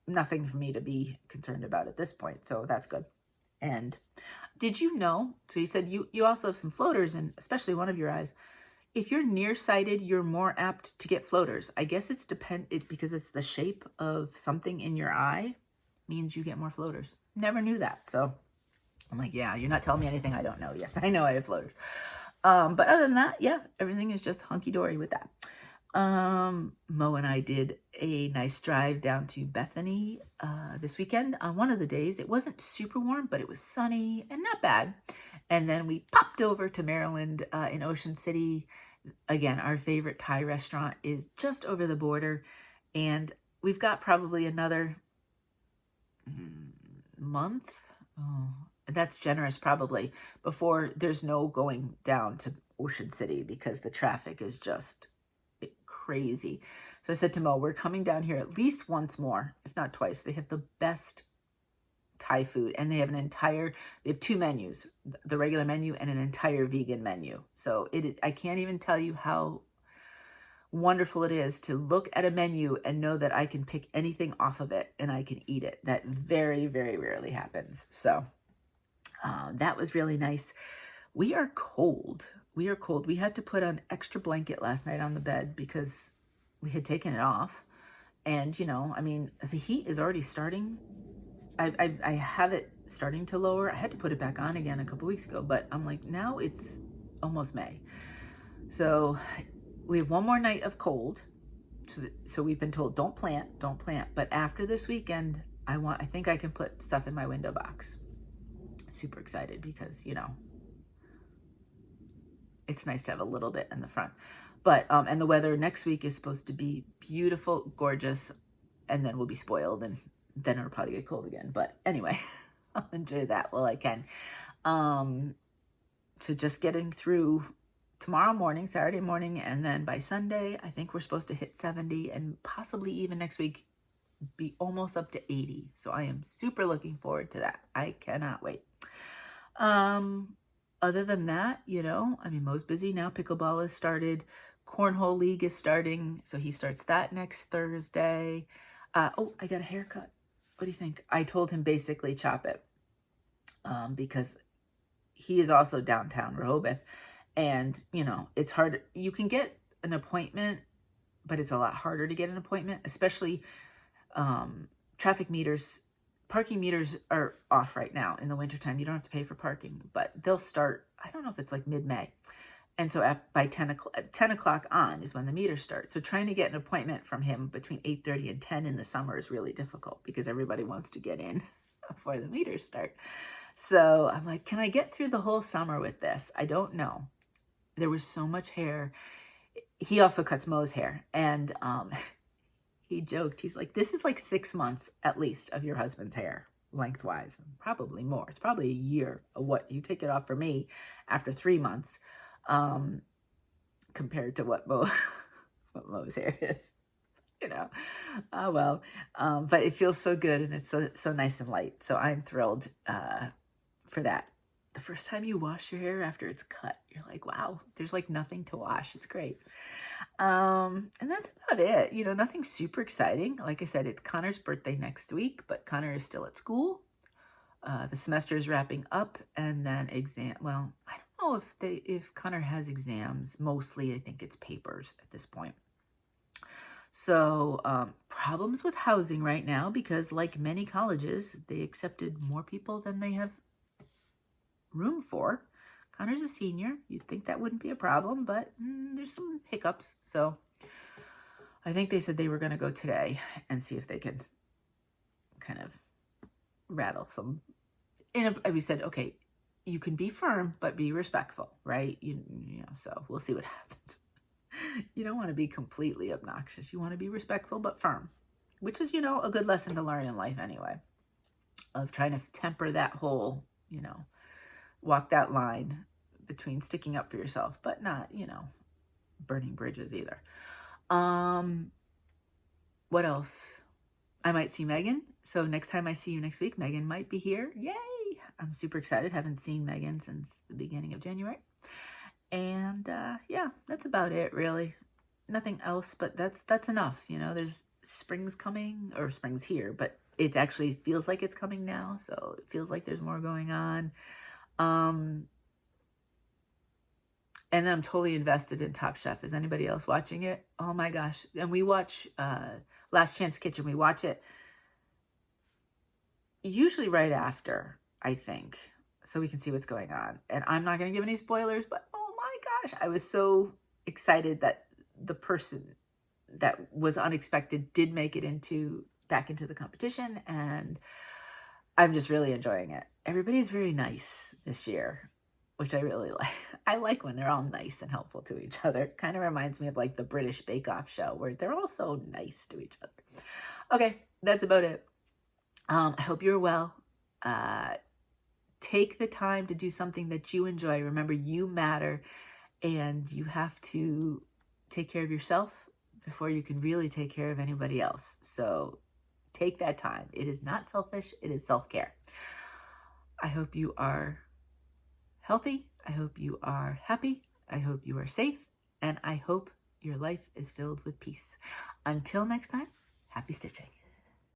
Nothing for me to be concerned about at this point. So that's good. And did you know, so you said you also have some floaters, and especially one of your eyes. If you're nearsighted, you're more apt to get floaters. I guess it's because it's the shape of something in your eye means you get more floaters. Never knew that. So I'm like, yeah, you're not telling me anything I don't know. Yes, I know I have floaters. But other than that, yeah, everything is just hunky-dory with that. Mo and I did a nice drive down to Bethany this weekend on one of the days. It wasn't super warm, but it was sunny and not bad. And then we popped over to Maryland in Ocean City. Again, our favorite Thai restaurant is just over the border. And we've got probably another month. Oh, that's generous, probably, before there's no going down to Ocean City because the traffic is just crazy. So I said to Mo, we're coming down here at least once more, if not twice. They have the best Thai food, and they have they have 2 menus, the regular menu and an entire vegan menu. So I can't even tell you how wonderful it is to look at a menu and know that I can pick anything off of it and I can eat it. That very, very rarely happens. So that was really nice. We are cold. We are cold. We had to put an extra blanket last night on the bed because we had taken it off. And, I mean, the heat is already starting. I have it starting to lower. I had to put it back on again a couple weeks ago, but I'm like, now it's almost May. So we have one more night of cold. So we've been told, don't plant. But after this weekend, I think I can put stuff in my window box. Super excited because, it's nice to have a little bit in the front. But, and the weather next week is supposed to be beautiful, gorgeous, and then we'll be spoiled, and then it'll probably get cold again. But anyway, I'll enjoy that while I can. So just getting through tomorrow morning, Saturday morning, and then by Sunday, I think we're supposed to hit 70, and possibly even next week be almost up to 80. So I am super looking forward to that. I cannot wait. other than that, you know, I mean, Mo's busy now. Pickleball has started. Cornhole League is starting. So he starts that next Thursday. Oh, I got a haircut. What do you think? I told him basically chop it because he is also downtown Rehoboth. And, you know, it's hard. You can get an appointment, but it's a lot harder to get an appointment, especially traffic meters. Parking meters are off right now in the wintertime. You don't have to pay for parking, but they'll start, I don't know if it's like mid-May. And so by 10 o'clock on is when the meters start. So trying to get an appointment from him between 8:30 and 10 in the summer is really difficult because everybody wants to get in before the meters start. So I'm like, can I get through the whole summer with this? I don't know. There was so much hair. He also cuts Mo's hair. And he joked, he's like, this is like 6 months at least of your husband's hair lengthwise. Probably more. It's probably a year of what you take it off for me after 3 months. Compared to what Mo's hair is, you know. Oh well. But it feels so good and it's so nice and light. So I'm thrilled for that. The first time you wash your hair after it's cut, you're like, wow, there's like nothing to wash. It's great. And that's about it. You know, nothing super exciting. Like I said, it's Connor's birthday next week, but Connor is still at school. The semester is wrapping up, and then well, I don't know if Connor has exams. Mostly, I think it's papers at this point. So problems with housing right now because, like many colleges, they accepted more people than they have room for. Connor's a senior. You'd think that wouldn't be a problem, but there's some hiccups. So I think they said they were going to go today and see if they could kind of rattle some. We said, okay, you can be firm, but be respectful, right? You know, so we'll see what happens. You don't want to be completely obnoxious. You want to be respectful, but firm, which is, you know, a good lesson to learn in life anyway, of trying to temper that whole, you know, walk that line between sticking up for yourself, but not, you know, burning bridges either. What else? I might see Megan. So next time I see you next week, Megan might be here. Yay! I'm super excited. Haven't seen Megan since the beginning of January. And yeah, that's about it, really. Nothing else, but that's enough. You know, there's spring's coming, or spring's here, but it actually feels like it's coming now. So it feels like there's more going on. And I'm totally invested in Top Chef. Is anybody else watching it? Oh my gosh. And we watch Last Chance Kitchen. We watch it usually right after, I think, so we can see what's going on. And I'm not going to give any spoilers, but oh my gosh, I was so excited that the person that was unexpected did make it back into the competition, and I'm just really enjoying it. Everybody's very nice this year, which I really like. I like when they're all nice and helpful to each other. Kind of reminds me of like the British Bake Off show where they're all so nice to each other. Okay, that's about it. I hope you're well. Take the time to do something that you enjoy. Remember, you matter, and you have to take care of yourself before you can really take care of anybody else. So take that time. It is not selfish. It is self-care. I hope you are healthy. I hope you are happy. I hope you are safe. And I hope your life is filled with peace. Until next time, happy stitching.